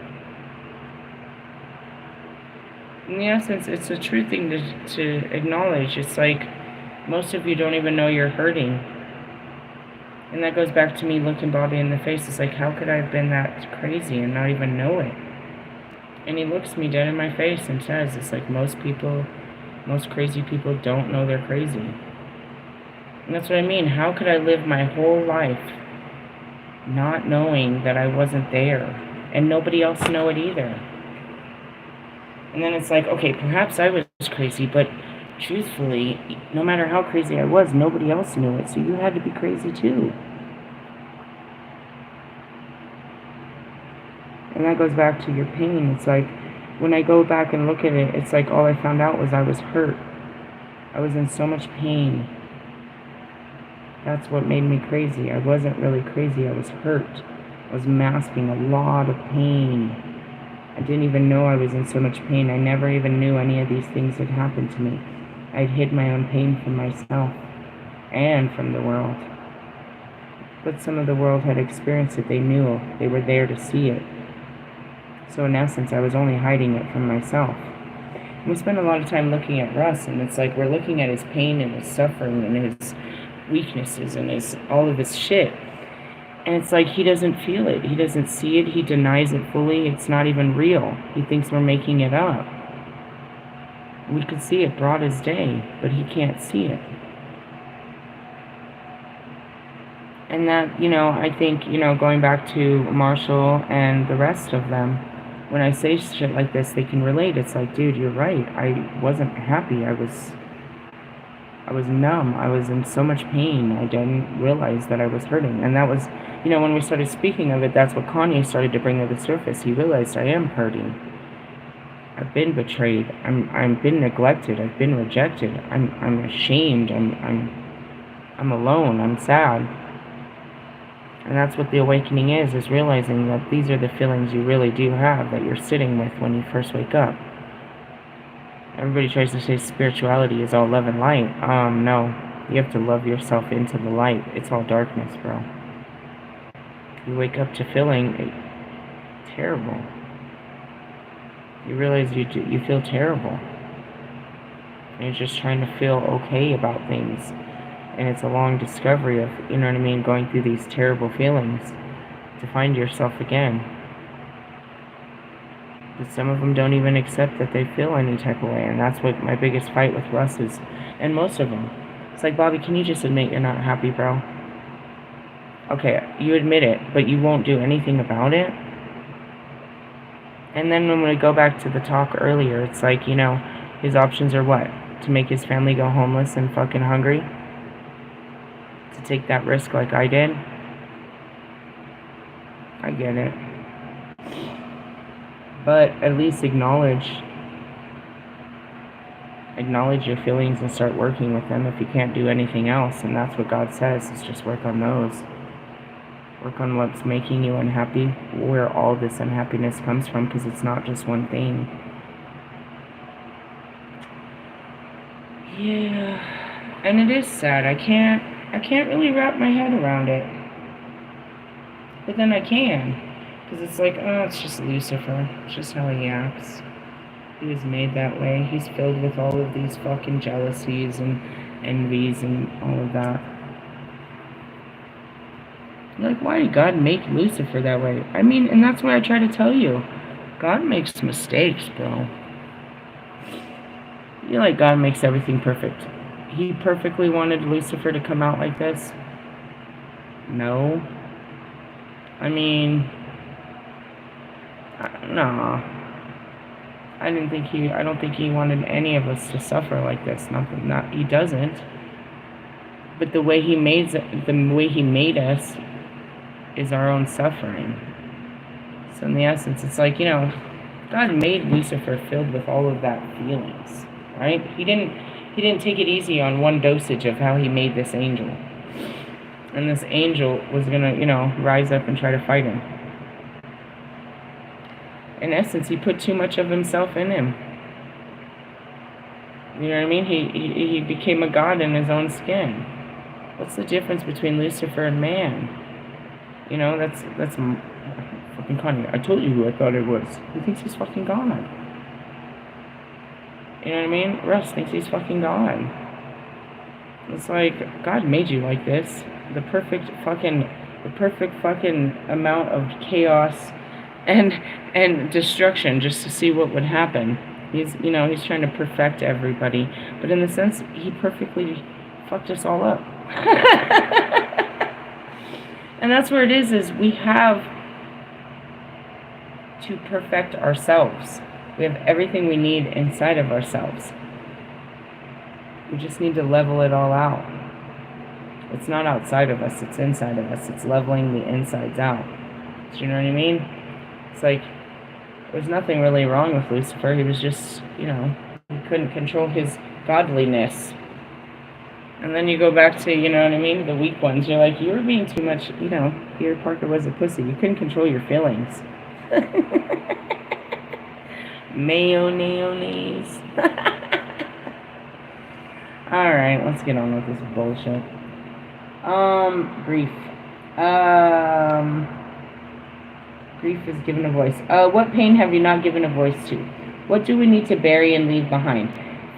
In the essence, it's a true thing to acknowledge. It's like, most of you don't even know you're hurting. And that goes back to me looking Bobby in the face. It's like, how could I have been that crazy and not even know it? And he looks me dead in my face and says, it's like, most crazy people don't know they're crazy. And that's what I mean. How could I live my whole life not knowing that I wasn't there? And nobody else know it either. And then it's like, okay, perhaps I was crazy, but truthfully, no matter how crazy I was, nobody else knew it, so you had to be crazy too. And that goes back to your pain. It's like, when I go back and look at it, it's like all I found out was I was hurt. I was in so much pain. That's what made me crazy. I wasn't really crazy, I was hurt. I was masking a lot of pain. I didn't even know I was in so much pain. I never even knew any of these things had happened to me. I'd hid my own pain from myself and from the world. But some of the world had experienced it. They knew. They were there to see it. So in essence, I was only hiding it from myself. And we spend a lot of time looking at Russ, and it's like we're looking at his pain and his suffering and his weaknesses and his all of his shit. And it's like he doesn't feel it. He doesn't see it. He denies it fully. It's not even real. He thinks we're making it up. We could see it broad as day, but he can't see it. And that, I think, going back to Marshall and the rest of them, when I say shit like this, they can relate. It's like, dude, you're right. I wasn't happy. I was numb. I was in so much pain. I didn't realize that I was hurting. And that was, when we started speaking of it, that's what Kanye started to bring to the surface. He realized I am hurting. I've been betrayed. I've been neglected. I've been rejected. I'm ashamed. I'm alone. I'm sad. And that's what the awakening is realizing that these are the feelings you really do have that you're sitting with when you first wake up. Everybody tries to say spirituality is all love and light. No. You have to love yourself into the light. It's all darkness, bro. You wake up to feeling terrible. You realize you feel terrible. And you're just trying to feel okay about things. And it's a long discovery of, going through these terrible feelings to find yourself again. But some of them don't even accept that they feel any type of way, and that's what my biggest fight with Russ is, and most of them. It's like, Bobby, can you just admit you're not happy, bro? Okay, you admit it, but you won't do anything about it? And then when we go back to the talk earlier, it's like, his options are what? To make his family go homeless and fucking hungry? To take that risk like I did? I get it. But at least acknowledge your feelings and start working with them if you can't do anything else. And that's what God says, is just work on those. Work on what's making you unhappy, where all this unhappiness comes from, because it's not just one thing. Yeah. And it is sad. I can't really wrap my head around it. But then I can. Because it's like, it's just Lucifer. It's just how he acts. He was made that way. He's filled with all of these fucking jealousies and envies and all of that. Like, why did God make Lucifer that way? I mean, and that's why I try to tell you. God makes mistakes, bro. God makes everything perfect. He perfectly wanted Lucifer to come out like this? No. I mean... No. I don't think he wanted any of us to suffer like this. He doesn't. But the way he made us is our own suffering. So in the essence, it's like, God made Lucifer filled with all of that feelings, right? He didn't take it easy on one dosage of how he made this angel. And this angel was gonna, rise up and try to fight him. In essence, he put too much of himself in him. You know what I mean? He became a god in his own skin. What's the difference between Lucifer and man? That's fucking Kanye. I told you who I thought it was. He thinks he's fucking God. You know what I mean? Russ thinks he's fucking God. It's like, God made you like this. The perfect fucking amount of chaos and destruction just to see what would happen. He's trying to perfect everybody, but in the sense, he perfectly fucked us all up. And that's where it is we have to perfect ourselves. We have everything we need inside of ourselves. We just need to level it all out. It's not outside of us, it's inside of us. It's leveling the insides out. Do you know what I mean? It's like, there's nothing really wrong with Lucifer. He was just, he couldn't control his godliness. And then you go back to, you know what I mean, the weak ones. You're like, you were being too much, Peter Parker was a pussy. You couldn't control your feelings. Mayonnaise. Alright, let's get on with this bullshit. Grief. Grief is given a voice. What pain have you not given a voice to? What do we need to bury and leave behind?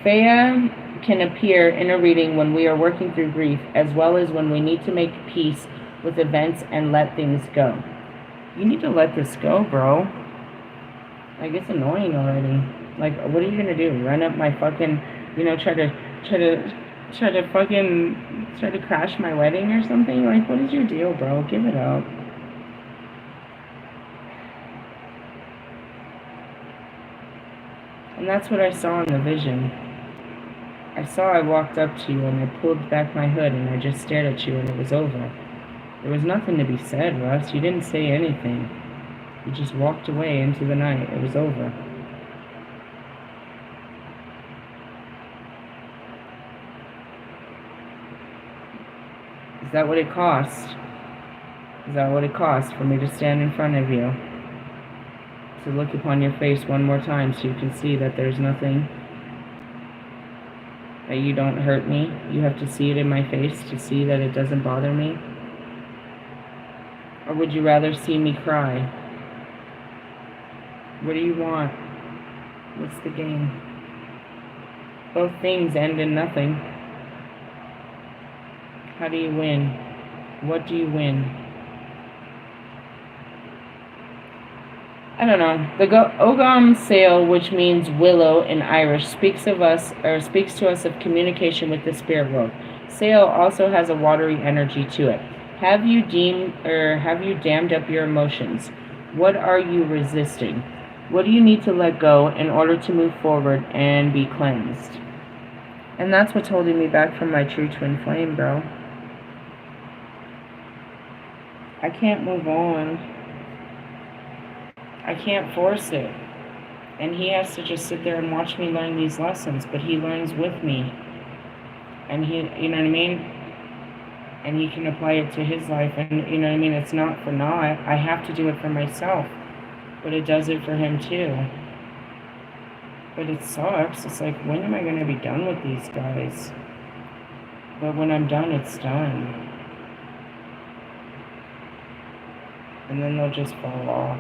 Fea can appear in a reading when we are working through grief, as well as when we need to make peace with events and let things go. You need to let this go, bro. Like, it's annoying already. Like, what are you gonna do? Run up my fucking, try to crash my wedding or something? Like, what is your deal, bro? Give it up. And that's what I saw in the vision. I walked up to you and I pulled back my hood and I just stared at you and it was over. There was nothing to be said, Russ. You didn't say anything. You just walked away into the night. It was over. Is that what it cost? Is that what it cost for me to stand in front of you? To look upon your face one more time so you can see that there's nothing, that you don't hurt me? You have to see it in my face to see that it doesn't bother me? Or would you rather see me cry? What do you want? What's the game? Both things end in nothing. How do you win? What do you win? I don't know. The Ogam Sail, which means willow in Irish, speaks to us of communication with the spirit world. Sail also has a watery energy to it. Have you dammed up your emotions? What are you resisting? What do you need to let go in order to move forward and be cleansed? And that's what's holding me back from my true twin flame, bro. I can't move on. I can't force it. And he has to just sit there and watch me learn these lessons, but he learns with me. And he, you know what I mean? And he can apply it to his life, and you know what I mean? It's not for naught. I have to do it for myself, but it does it for him too. But it sucks. It's like, when am I going to be done with these guys? But when I'm done, it's done. And then they'll just fall off.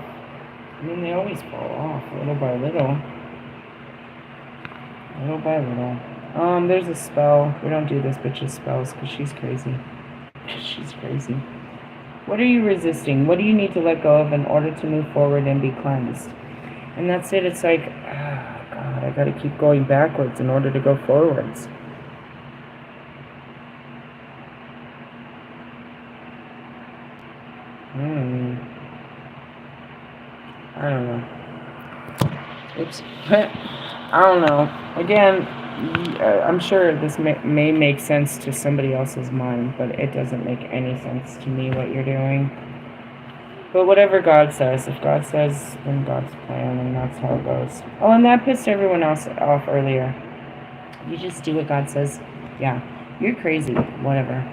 I mean, they always fall off, little by little. Little by little. There's a spell. We don't do this bitch's spells, because she's crazy. She's crazy. What are you resisting? What do you need to let go of in order to move forward and be cleansed? And that's it. It's like, God, I gotta keep going backwards in order to go forwards. I don't know. Oops. I don't know. Again, I'm sure this may make sense to somebody else's mind, but it doesn't make any sense to me what you're doing. But whatever God says, if God says, then God's plan, and that's how it goes. Oh, and that pissed everyone else off earlier. You just do what God says. Yeah, you're crazy. Whatever.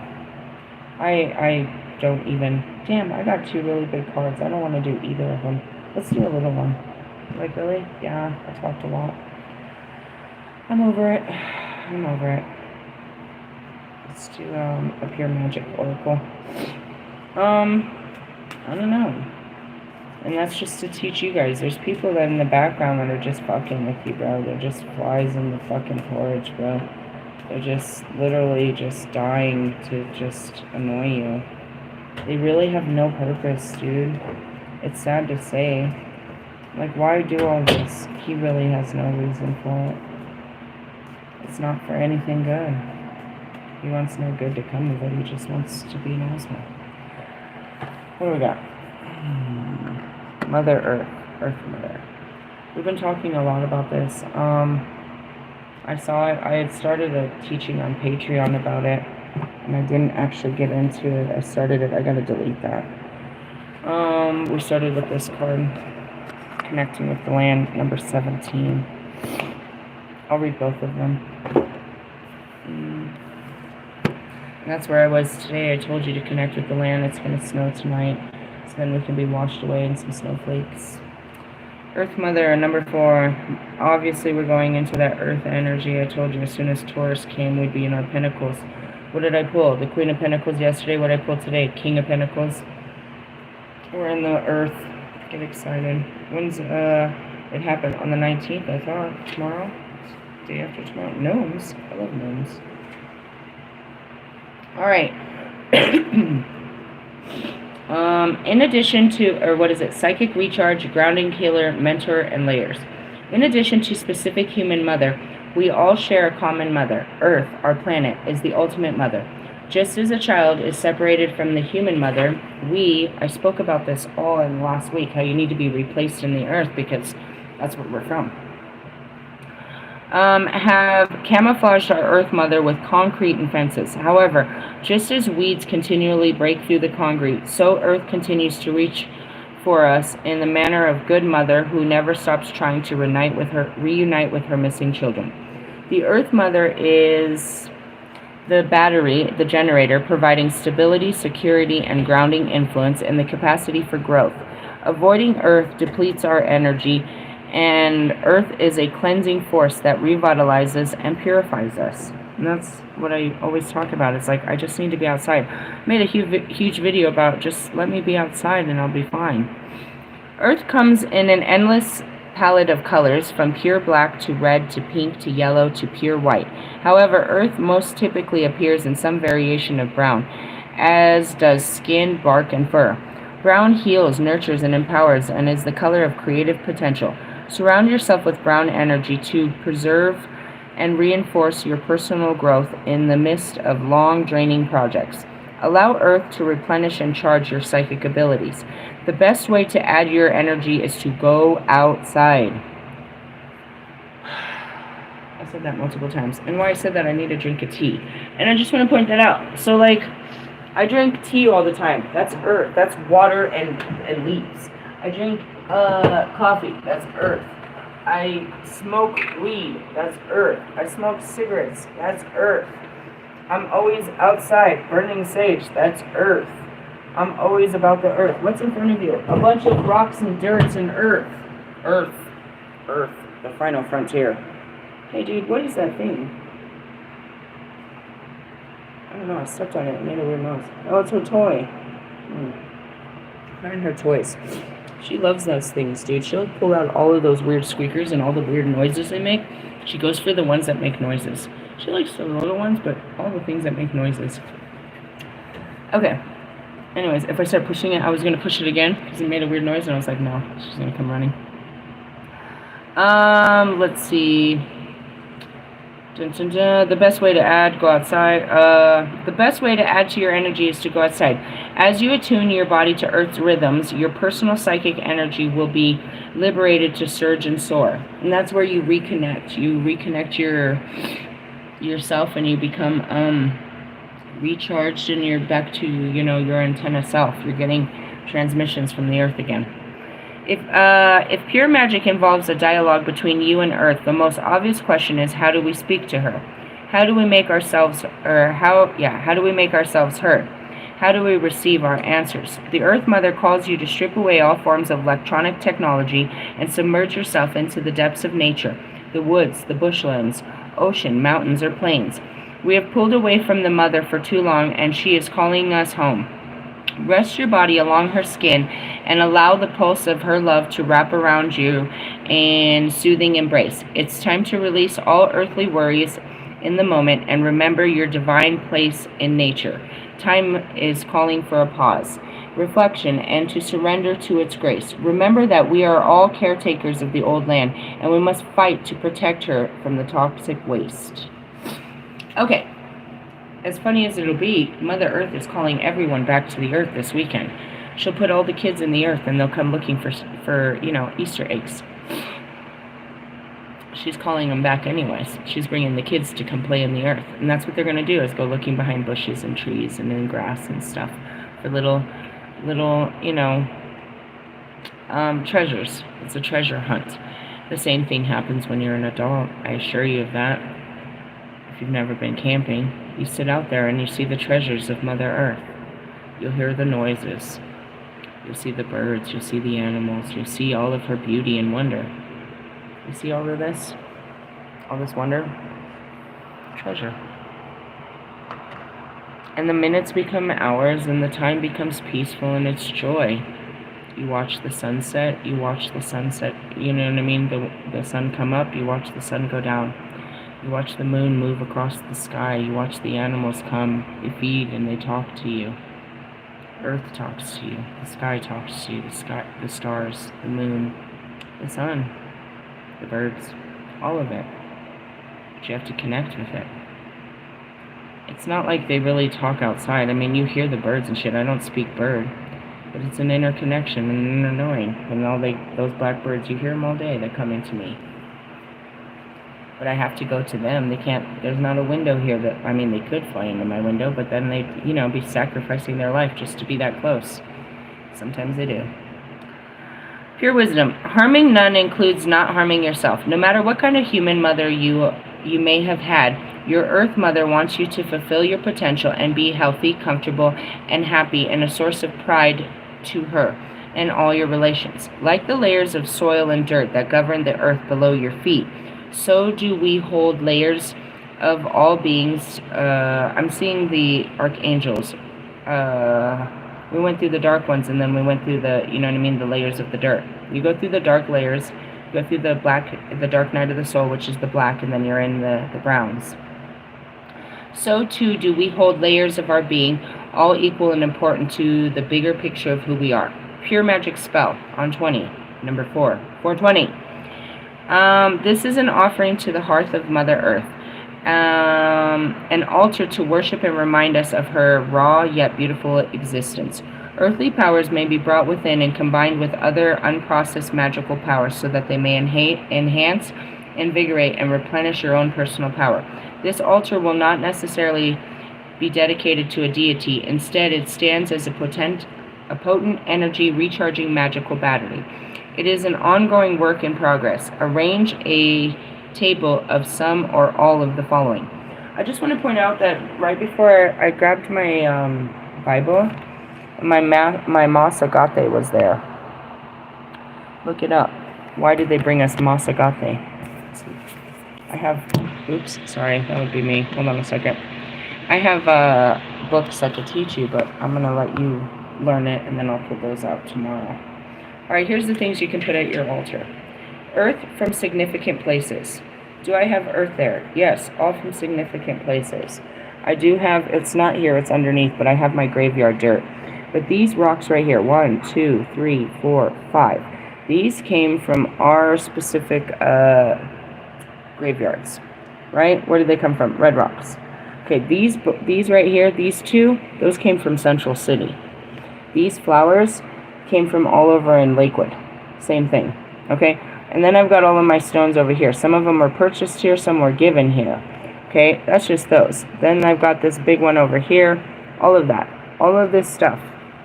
I don't even... Damn, I got 2 really big cards. I don't want to do either of them. Let's do a little one. Like, really? Yeah, I talked a lot. I'm over it. I'm over it. Let's do a pure magic oracle. I don't know. And that's just to teach you guys. There's people that in the background that are just fucking with you, bro. They're just flies in the fucking porridge, bro. They're just literally just dying to just annoy you. They really have no purpose, dude. It's sad to say. Like, why do all this? He really has no reason for it. It's not for anything good. He wants no good to come of it. He just wants to be an asshole. What do we got? Mother Earth. Earth Mother. We've been talking a lot about this. I saw it. I had started a teaching on Patreon about it, and I didn't actually get into it. I started it. I gotta delete that. We started with this card, Connecting with the Land, number 17. I'll read both of them. And that's where I was today. I told you to connect with the land. It's going to snow tonight, so then we can be washed away in some snowflakes. Earth Mother, number 4. Obviously, we're going into that Earth energy. I told you as soon as Taurus came, we'd be in our Pentacles. What did I pull? The Queen of Pentacles yesterday. What did I pull today? King of Pentacles. We're in the Earth. Get excited. When's it happened? On the 19th, I thought. Tomorrow? Day after tomorrow. Gnomes. I love gnomes. Alright. In addition to, or what is it? Psychic recharge, grounding healer, mentor, and layers. In addition to specific human mother, we all share a common mother. Earth, our planet, is the ultimate mother. Just as a child is separated from the human mother, I spoke about this all in last week, how you need to be replaced in the earth because that's where we're from. Have camouflaged our Earth Mother with concrete and fences. However, just as weeds continually break through the concrete, so Earth continues to reach for us in the manner of good mother who never stops trying to reunite with her missing children. The Earth Mother is the battery, the generator, providing stability, security, and grounding influence and the capacity for growth. Avoiding Earth depletes our energy, and Earth is a cleansing force that revitalizes and purifies us. And that's what I always talk about. It's like, I just need to be outside. I made a huge video about just let me be outside and I'll be fine. Earth comes in an endless palette of colors, from pure black to red to pink to yellow to pure white. However, Earth most typically appears in some variation of brown, as does skin, bark, and fur. Brown heals, nurtures, and empowers, and is the color of creative potential. Surround yourself with brown energy to preserve and reinforce your personal growth in the midst of long, draining projects. Allow Earth to replenish and charge your psychic abilities. The best way to add your energy is to go outside. I said that multiple times. And why I said that, I need to drink a tea. And I just want to point that out. So, like, I drink tea all the time. That's Earth. That's water and leaves. I drink coffee. That's Earth. I smoke weed. That's Earth. I smoke cigarettes. That's Earth. I'm always outside burning sage. That's Earth. I'm always about the Earth. What's in front of you? A bunch of rocks and dirts and Earth. Earth. Earth. The final frontier. Hey, dude, what is that thing? I don't know. I stepped on it. It made a weird noise. Oh, it's her toy. Find her toys. She loves those things, dude. She'll pull out all of those weird squeakers and all the weird noises they make. She goes for the ones that make noises. She likes the little ones, but all the things that make noises. Okay. Anyways, if I start pushing it, I was going to push it again because it made a weird noise, and I was like, no, she's going to come running. Let's see. The best way to add, go outside. The best way to add to your energy is to go outside. As you attune your body to Earth's rhythms, your personal psychic energy will be liberated to surge and soar. And that's where you reconnect. You reconnect yourself, and you become recharged, and you're back to, your antenna self. You're getting transmissions from the Earth again. If pure magic involves a dialogue between you and Earth, the most obvious question is, how do we speak to her? How do we make ourselves heard? How do we receive our answers? The Earth Mother calls you to strip away all forms of electronic technology and submerge yourself into the depths of nature, the woods, the bushlands, ocean, mountains, or plains. We have pulled away from the Mother for too long, and she is calling us home. Rest your body along her skin and allow the pulse of her love to wrap around you in soothing embrace. It's time to release all earthly worries in the moment and remember your divine place in nature. Time is calling for a pause, reflection, and to surrender to its grace. Remember that we are all caretakers of the old land, and we must fight to protect her from the toxic waste. Okay. as funny as it'll be, Mother Earth is calling everyone back to the Earth this weekend. She'll put all the kids in the Earth, and they'll come looking for Easter eggs. She's calling them back anyways. She's bringing the kids to come play in the Earth, and that's what they're going to do, is go looking behind bushes and trees and in grass and stuff for little treasures. It's a treasure hunt. The same thing happens when you're an adult. I assure you of that. If you've never been camping, you sit out there and you see the treasures of Mother Earth. You'll hear the noises. You'll see the birds. You'll see the animals. You'll see all of her beauty and wonder. You see all of this? All this wonder? Treasure. And the minutes become hours, and the time becomes peaceful, and it's joy. You watch the sunset. You watch the sunset. You know what I mean? The sun come up. You watch the sun go down. You watch the moon move across the sky. You watch the animals come. They feed and they talk to you. Earth talks to you. The sky talks to you. The stars, the moon, the sun, the birds, all of it. But you have to connect with it. It's not like they really talk outside. I mean, you hear the birds and shit. I don't speak bird. But it's an inner connection and an inner knowing. And those blackbirds, you hear them all day. They're coming to me. But I have to go to them. They can't, there's not a window here that, I mean, they could fly into my window, but then they'd, be sacrificing their life just to be that close. Sometimes they do. Pure wisdom. Harming none includes not harming yourself. No matter what kind of human mother you may have had, your Earth Mother wants you to fulfill your potential and be healthy, comfortable, and happy, and a source of pride to her and all your relations. Like the layers of soil and dirt that govern the earth below your feet, so do we hold layers of all beings. I'm seeing the archangels. We went through the dark ones, and then we went through the, the layers of the dirt. You go through the dark layers, you go through the dark night of the soul, which is the black, and then you're in the browns. So too do we hold layers of our being, all equal and important to the bigger picture of who we are. Pure magic spell on 20, number 4, 420. This is an offering to the hearth of Mother Earth, an altar to worship and remind us of her raw yet beautiful existence. Earthly powers may be brought within and combined with other unprocessed magical powers so that they may enhance, invigorate, and replenish your own personal power. This altar will not necessarily be dedicated to a deity. Instead, it stands as a potent energy recharging magical battery. It is an ongoing work in progress. Arrange a table of some or all of the following. I just want to point out that right before I grabbed my Bible, my Mas Agate was there. Look it up. Why did they bring us Mas Agate? I have, oops, sorry, that would be me. Hold on a second. I have books I could teach you, but I'm going to let you learn it, and then I'll put those out tomorrow. Alright, here's the things you can put at your altar. Earth from significant places. Do I have earth there? Yes, all from significant places. I do have, it's not here, it's underneath, but I have my graveyard dirt. But these rocks right here, 1, 2, 3, 4, 5. These came from our specific graveyards. Right? Where did they come from? Red rocks. Okay, these right here, these two, those came from Central City. These flowers came from all over in Lakewood. Same thing. Okay? And then I've got all of my stones over here. Some of them were purchased here, some were given here. Okay? That's just those. Then I've got this big one over here. All of that. All of this stuff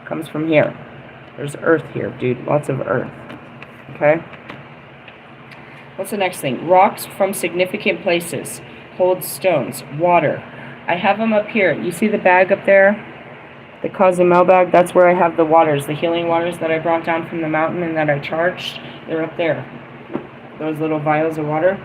comes from here. There's earth here, dude. Lots of earth. Okay? What's the next thing? Rocks from significant places. Hold stones. Water. I have them up here. You see the bag up there? The Cozumel bag? That's where I have the waters. The healing waters that I brought down from the mountain and that I charged. They're up there. Those little vials of water.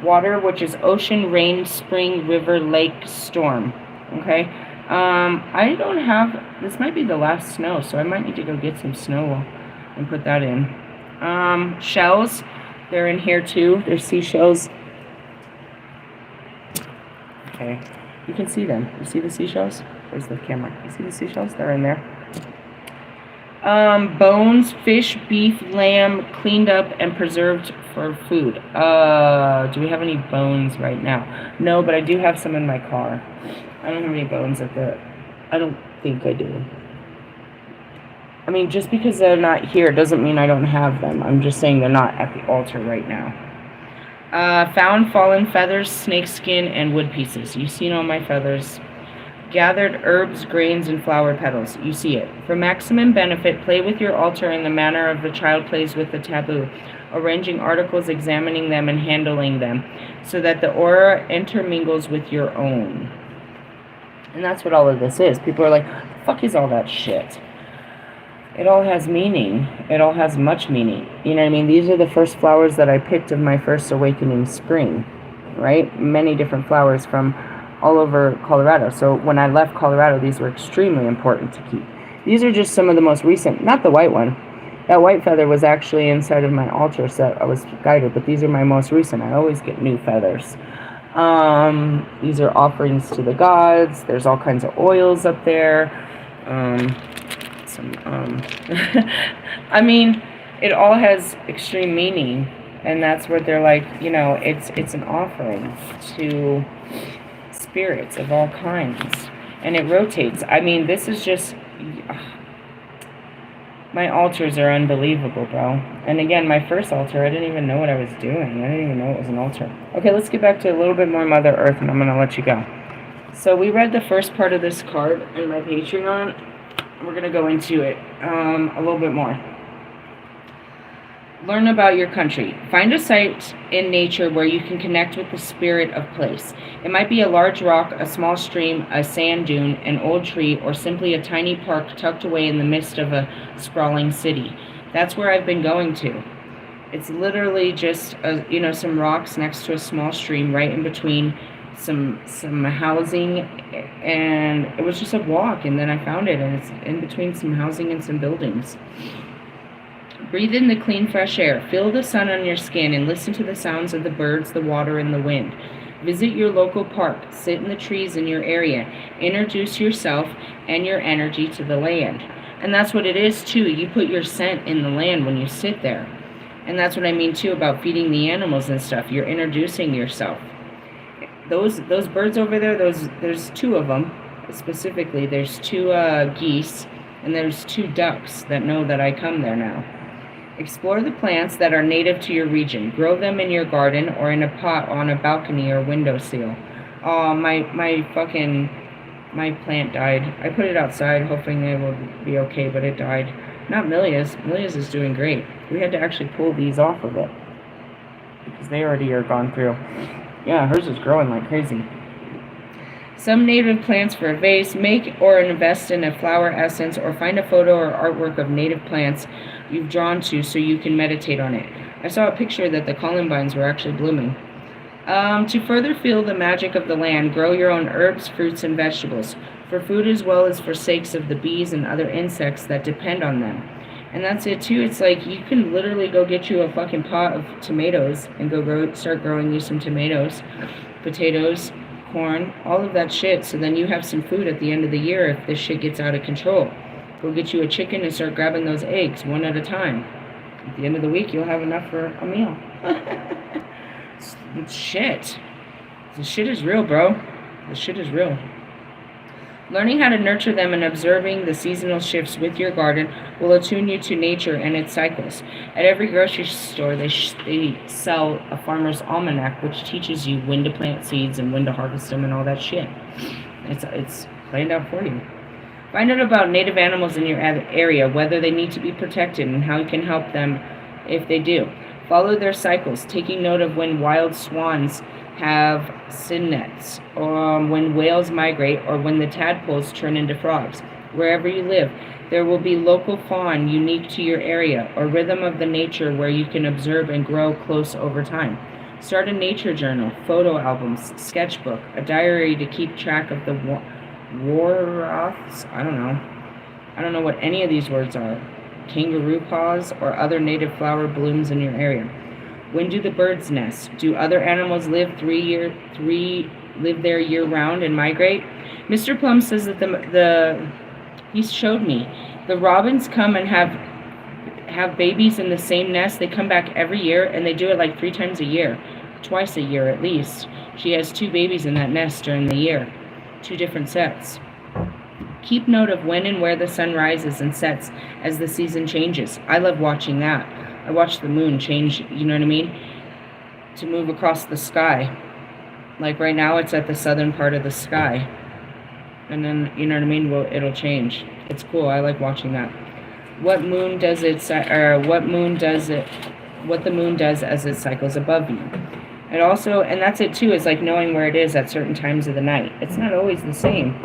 Water, which is ocean, rain, spring, river, lake, storm. Okay? I don't have... This might be the last snow, so I might need to go get some snow and put that in. Shells. They're in here too. There's seashells. Okay. You can see them. You see the seashells? Where's the camera? You see the seashells? They're in there. Bones, fish, beef, lamb, cleaned up and preserved for food. Do we have any bones right now? No, but I do have some in my car. I don't have any bones at the... I don't think I do. I mean, just because they're not here doesn't mean I don't have them. I'm just saying they're not at the altar right now. Found fallen feathers, snake skin, and wood pieces. You've seen all my feathers. Gathered herbs, grains, and flower petals. You see it. For maximum benefit, play with your altar in the manner of a child plays with the taboo, arranging articles, examining them, and handling them, so that the aura intermingles with your own. And that's what all of this is. People are like, the fuck is all that shit? It all has meaning. It all has much meaning. You know what I mean? These are the first flowers that I picked of my first awakening spring, right? Many different flowers from all over Colorado. So when I left Colorado, these were extremely important to keep. These are just some of the most recent, not the white one. That white feather was actually inside of my altar set. I was guided, but these are my most recent. I always get new feathers. These are offerings to the gods. There's all kinds of oils up there. I mean, it all has extreme meaning, and that's what they're like, you know, it's an offering to spirits of all kinds, and it rotates. I mean, this is just, my altars are unbelievable, bro. And again, my first altar, I didn't even know what I was doing. I didn't even know it was an altar. Okay, let's get back to a little bit more Mother Earth, and I'm going to let you go. So we read the first part of this card in my Patreon. We're going to go into it a little bit more. Learn about your country. Find a site in nature where you can connect with the spirit of place. It might be a large rock, a small stream, a sand dune, an old tree, or simply a tiny park tucked away in the midst of a sprawling city. That's where I've been going to. It's literally just some rocks next to a small stream right in between some housing, and it was just a walk, and then I found it, and it's in between some housing and some buildings. Breathe in the clean, fresh air. Feel the sun on your skin and listen to the sounds of the birds, the water, and the wind. Visit your local park. Sit in the trees in your area. Introduce yourself and your energy to the land. And that's what it is, too. You put your scent in the land when you sit there. And that's what I mean, too, about feeding the animals and stuff. You're introducing yourself. Those birds over there, there's two of them, specifically. There's two geese, and there's two ducks that know that I come there now. Explore the plants that are native to your region. Grow them in your garden or in a pot on a balcony or windowsill. Oh, my plant died. I put it outside hoping it will be okay, but it died. Not Milia's. Milia's is doing great. We had to actually pull these off of it because they already are gone through. Yeah, hers is growing like crazy. Some native plants for a vase. Make or invest in a flower essence, or find a photo or artwork of native plants you've drawn to so you can meditate on it. I saw a picture that the columbines were actually blooming. To further feel the magic of the land, grow your own herbs, fruits, and vegetables, for food as well as for sakes of the bees and other insects that depend on them. And that's it too. It's like you can literally go get you a fucking pot of tomatoes and start growing you some tomatoes, potatoes, corn, all of that shit, so then you have some food at the end of the year if this shit gets out of control. Go get you a chicken and start grabbing those eggs one at a time. At the end of the week, you'll have enough for a meal. It's shit. The shit is real, bro. The shit is real. Learning how to nurture them and observing the seasonal shifts with your garden will attune you to nature and its cycles. At every grocery store, they sell a farmer's almanac, which teaches you when to plant seeds and when to harvest them and all that shit. It's planned out for you. Find out about native animals in your area, whether they need to be protected and how you can help them if they do. Follow their cycles, taking note of when wild swans have cygnets, or when whales migrate, or when the tadpoles turn into frogs. Wherever you live, there will be local fauna unique to your area, or rhythm of the nature where you can observe and grow close over time. Start a nature journal, photo albums, sketchbook, a diary to keep track of the waroths. I don't know what any of these words are. Kangaroo paws, or other native flower blooms in your area. When do the birds nest? Do other animals live there year round and migrate? Mr. Plum says that he showed me. The robins come and have babies in the same nest. They come back every year, and they do it like 3 times a year, twice a year at least. She has 2 babies in that nest during the year, 2 different sets. Keep note of when and where the sun rises and sets as the season changes. I love watching that. I watch the moon change, you know what I mean, to move across the sky. Like right now it's at the southern part of the sky. And then, you know what I mean, well, it'll change. It's cool. I like watching that. What the moon does as it cycles above you. And also, and that's it too, is like knowing where it is at certain times of the night. It's not always the same.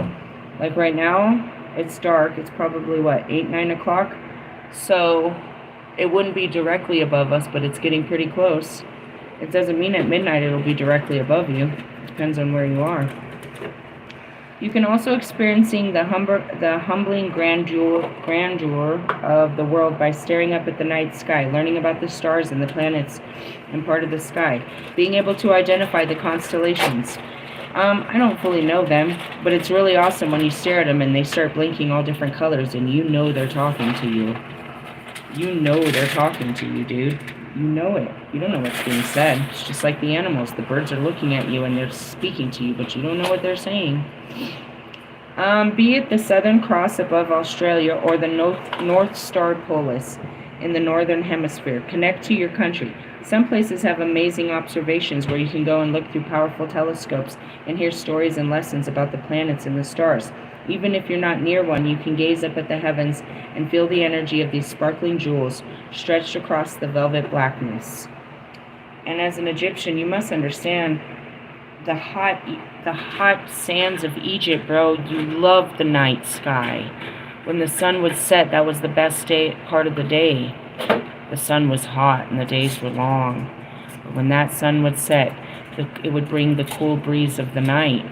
Like right now, it's dark. It's probably, 8, 9 o'clock? So it wouldn't be directly above us, but it's getting pretty close. It doesn't mean at midnight it'll be directly above you. It depends on where you are. You can also experiencing the humbling grandeur of the world by staring up at the night sky, learning about the stars and the planets and part of the sky, being able to identify the constellations. I don't fully know them, but it's really awesome when you stare at them and they start blinking all different colors and you know they're talking to you. You know they're talking to you, dude. You know it. You don't know what's being said. It's just like the animals. The birds are looking at you and they're speaking to you, but you don't know what they're saying. Be it the Southern Cross above Australia or the North Star Polis in the Northern Hemisphere, connect to your country. Some places have amazing observations where you can go and look through powerful telescopes and hear stories and lessons about the planets and the stars. Even if you're not near one, you can gaze up at the heavens and feel the energy of these sparkling jewels stretched across the velvet blackness. And as an Egyptian, you must understand the hot sands of Egypt, bro. You love the night sky. When the sun would set, that was the best part of the day. The sun was hot and the days were long. But when that sun would set, it would bring the cool breeze of the night.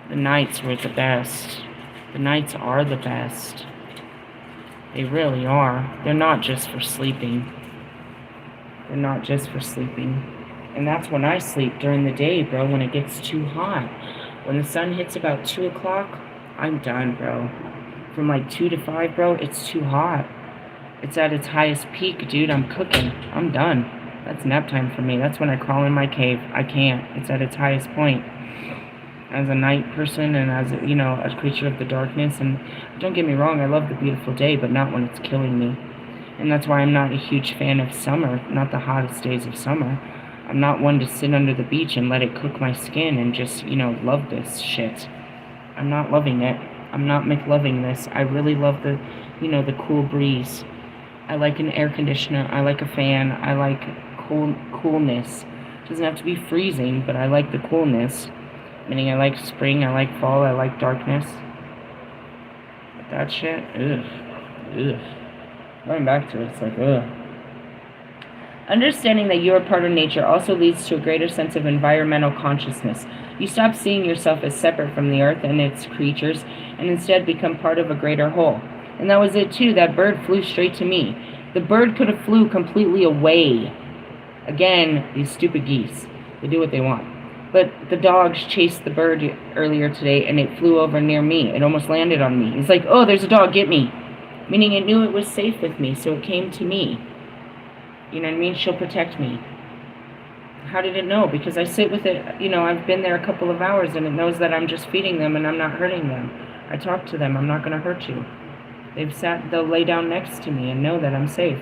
The nights were the best. The nights are the best. They really are. They're not just for sleeping. They're not just for sleeping. And that's when I sleep during the day, bro, when it gets too hot. When the sun hits about 2 o'clock, I'm done, bro. From like 2 to 5, bro, it's too hot. It's at its highest peak, dude. I'm cooking. I'm done. That's nap time for me. That's when I crawl in my cave. I can't. It's at its highest point. As a night person and as, a creature of the darkness. And don't get me wrong, I love the beautiful day, but not when it's killing me. And that's why I'm not a huge fan of summer, not the hottest days of summer. I'm not one to sit under the beach and let it cook my skin and just, love this shit. I'm not loving it. I'm not McLoving this. I really love the cool breeze. I like an air conditioner. I like a fan. I like coolness. It doesn't have to be freezing, but I like the coolness. Meaning I like spring, I like fall, I like darkness. But that shit, ugh. Going back to it, it's like, ugh. Understanding that you are part of nature also leads to a greater sense of environmental consciousness. You stop seeing yourself as separate from the earth and its creatures, and instead become part of a greater whole. And that was it too. That bird flew straight to me. The bird could have flew completely away. Again, these stupid geese. They do what they want. But the dogs chased the bird earlier today, and it flew over near me. It almost landed on me. It's like, oh, there's a dog, get me. Meaning it knew it was safe with me, so it came to me. You know what I mean? She'll protect me. How did it know? Because I sit with it, I've been there a couple of hours, and it knows that I'm just feeding them, and I'm not hurting them. I talk to them, I'm not going to hurt you. They'll lay down next to me and know that I'm safe.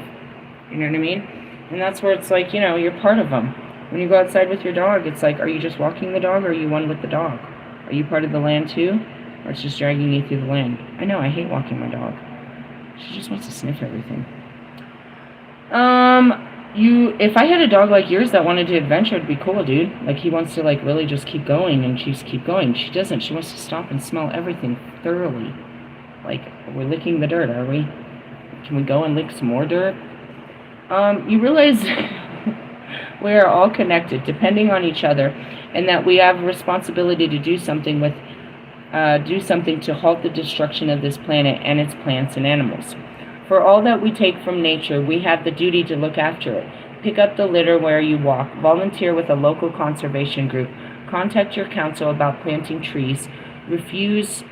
You know what I mean? And that's where it's like, you're part of them. When you go outside with your dog, it's like, are you just walking the dog, or are you one with the dog? Are you part of the land too? Or it's just dragging you through the land? I know, I hate walking my dog. She just wants to sniff everything. If I had a dog like yours that wanted to adventure, it'd be cool, dude. Like, he wants to, really just keep going, and she's keep going. She doesn't. She wants to stop and smell everything thoroughly. Like, we're licking the dirt, are we? Can we go and lick some more dirt? You realize we are all connected, depending on each other, and that we have a responsibility to do something to halt the destruction of this planet and its plants and animals. For all that we take from nature, we have the duty to look after it. Pick up the litter where you walk, volunteer with a local conservation group, contact your council about planting trees, refuse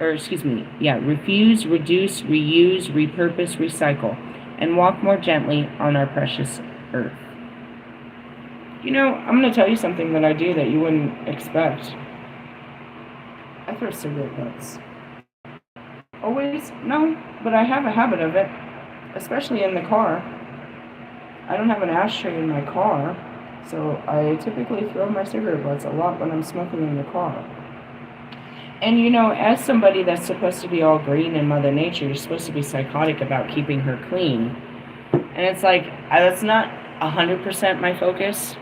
refuse, reduce, reuse, repurpose, recycle, and walk more gently on our precious earth. You know, I'm going to tell you something that I do that you wouldn't expect. I throw cigarette butts. Always? No, but I have a habit of it, especially in the car. I don't have an ashtray in my car, so I typically throw my cigarette butts a lot when I'm smoking in the car. And you know, as somebody that's supposed to be all green in Mother Nature, you're supposed to be psychotic about keeping her clean. And it's like, that's not 100% my focus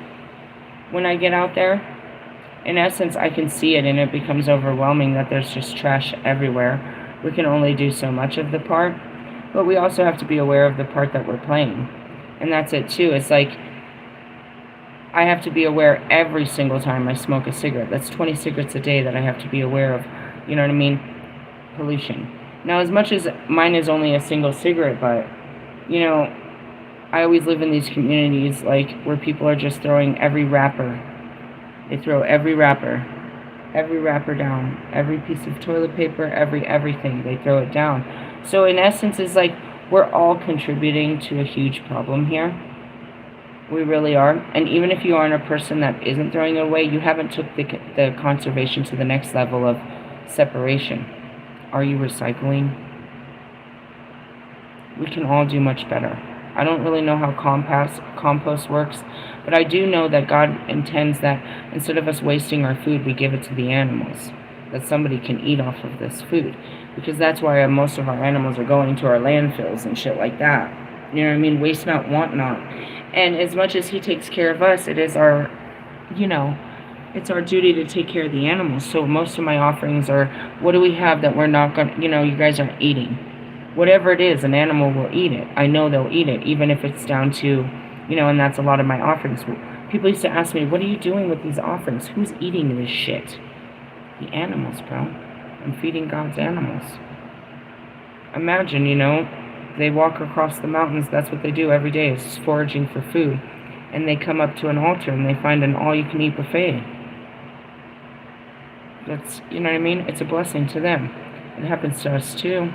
when I get out there. In essence, I can see it and it becomes overwhelming that there's just trash everywhere. We can only do so much of the part, but we also have to be aware of the part that we're playing. And that's it too. It's like, I have to be aware every single time I smoke a cigarette. That's 20 cigarettes a day that I have to be aware of, you know what I mean? Pollution. Now, as much as mine is only a single cigarette, but, you know, I always live in these communities, like, where people are just throwing every wrapper. They throw every wrapper down, every piece of toilet paper, everything, they throw it down. So in essence, it's like we're all contributing to a huge problem here. We really are. And even if you aren't a person that isn't throwing it away, you haven't took the conservation to the next level of separation. Are you recycling? We can all do much better. I don't really know how compost works, but I do know that God intends that instead of us wasting our food, we give it to the animals, that somebody can eat off of this food. Because that's why most of our animals are going to our landfills and shit like that. You know what I mean? Waste not, want not. And as much as He takes care of us, it is our, you know, it's our duty to take care of the animals. So most of my offerings are, what do we have that we're not going to, you know, you guys aren't eating? Whatever it is, an animal will eat it. I know they'll eat it, even if it's down to, you know, and that's a lot of my offerings. People used to ask me, what are you doing with these offerings? Who's eating this shit? The animals, bro. I'm feeding God's animals. Imagine, you know, they walk across the mountains. That's what they do every day, is foraging for food. And they come up to an altar and they find an all-you-can-eat buffet. That's, you know what I mean? It's a blessing to them. It happens to us, too.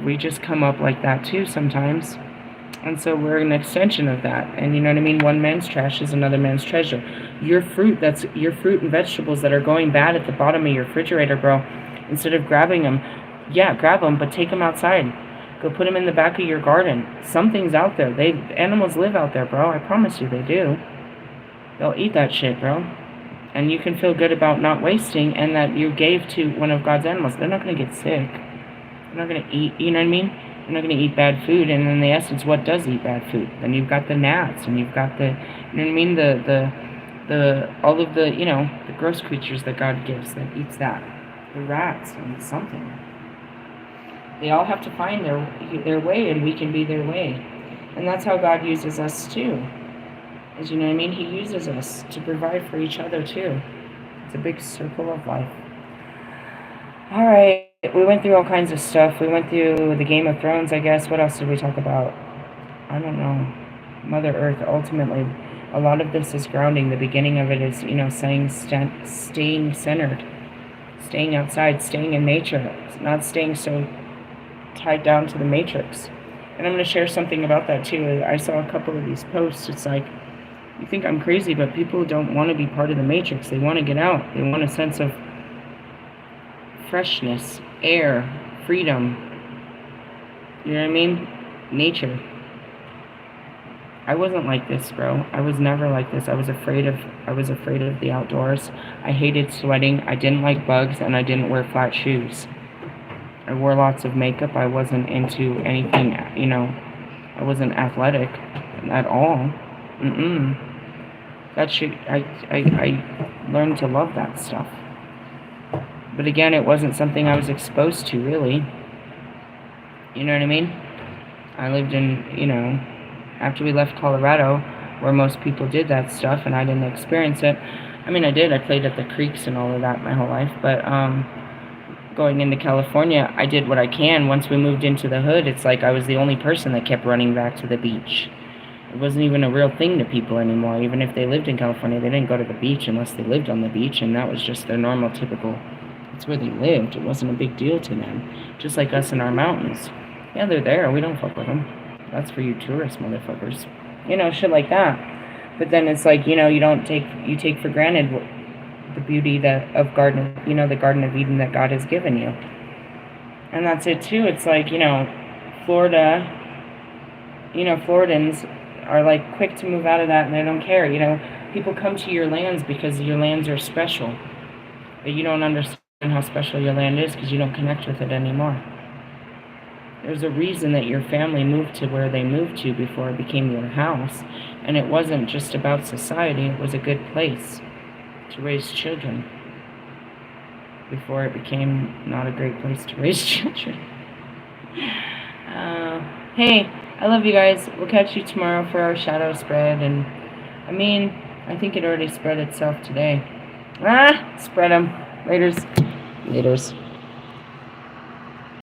We just come up like that too sometimes. And so we're an extension of that. And you know what I mean? One man's trash is another man's treasure. Your fruit and vegetables that are going bad at the bottom of your refrigerator, bro, instead of grabbing them, yeah, grab them, but take them outside. Go put them in the back of your garden. Something's out there. Animals live out there, bro. I promise you they do. They'll eat that shit, bro. And you can feel good about not wasting and that you gave to one of God's animals. They're not going to get sick. They're not going to eat, you know what I mean? They're not going to eat bad food. And in the essence, what does eat bad food? Then you've got the gnats, and you've got the, you know what I mean? All of the, you know, the gross creatures that God gives that eats that. The rats and something. They all have to find their way, and we can be their way. And that's how God uses us too. As you know what I mean? He uses us to provide for each other too. It's a big circle of life. All right. We went through all kinds of stuff. We went through the Game of Thrones, I guess. What else did we talk about? I don't know. Mother Earth, ultimately. A lot of this is grounding. The beginning of it is, you know, staying centered. Staying outside, staying in nature. Not staying so tied down to the matrix. And I'm going to share something about that too. I saw a couple of these posts. It's like, you think I'm crazy, but people don't want to be part of the matrix. They want to get out. They want a sense of freshness, air, freedom. You know what I mean? Nature. I wasn't like this, bro. I was never like this. I was afraid of the outdoors. I hated sweating. I didn't like bugs, and I didn't wear flat shoes. I wore lots of makeup. I wasn't into anything, you know. I wasn't athletic at all. That shit, I learned to love that stuff. But again, it wasn't something I was exposed to, really. You know what I mean? I lived in, you know, after we left Colorado, where most people did that stuff, and I didn't experience it. I mean, I did. I played at the creeks and all of that my whole life. But going into California, I did what I can. Once we moved into the hood, it's like I was the only person that kept running back to the beach. It wasn't even a real thing to people anymore. Even if they lived in California, they didn't go to the beach unless they lived on the beach, and that was just their normal, typical It's where they lived. It wasn't a big deal to them. Just like us in our mountains. Yeah, they're there. We don't fuck with them. That's for you tourist motherfuckers. You know, shit like that. But then it's like, you know, you take for granted the beauty of garden, you know, the Garden of Eden that God has given you. And that's it too. It's like, you know, Florida, you know, Floridans are like quick to move out of that and they don't care. You know, people come to your lands because your lands are special. But you don't understand how special your land is because you don't connect with it anymore. There's a reason that your family moved to where they moved to before it became your house. And it wasn't just about society, it was a good place to raise children before it became not a great place to raise children. Hey, I love you guys. We'll catch you tomorrow for our shadow spread. And I mean, I think it already spread itself today. Spread them. Laters.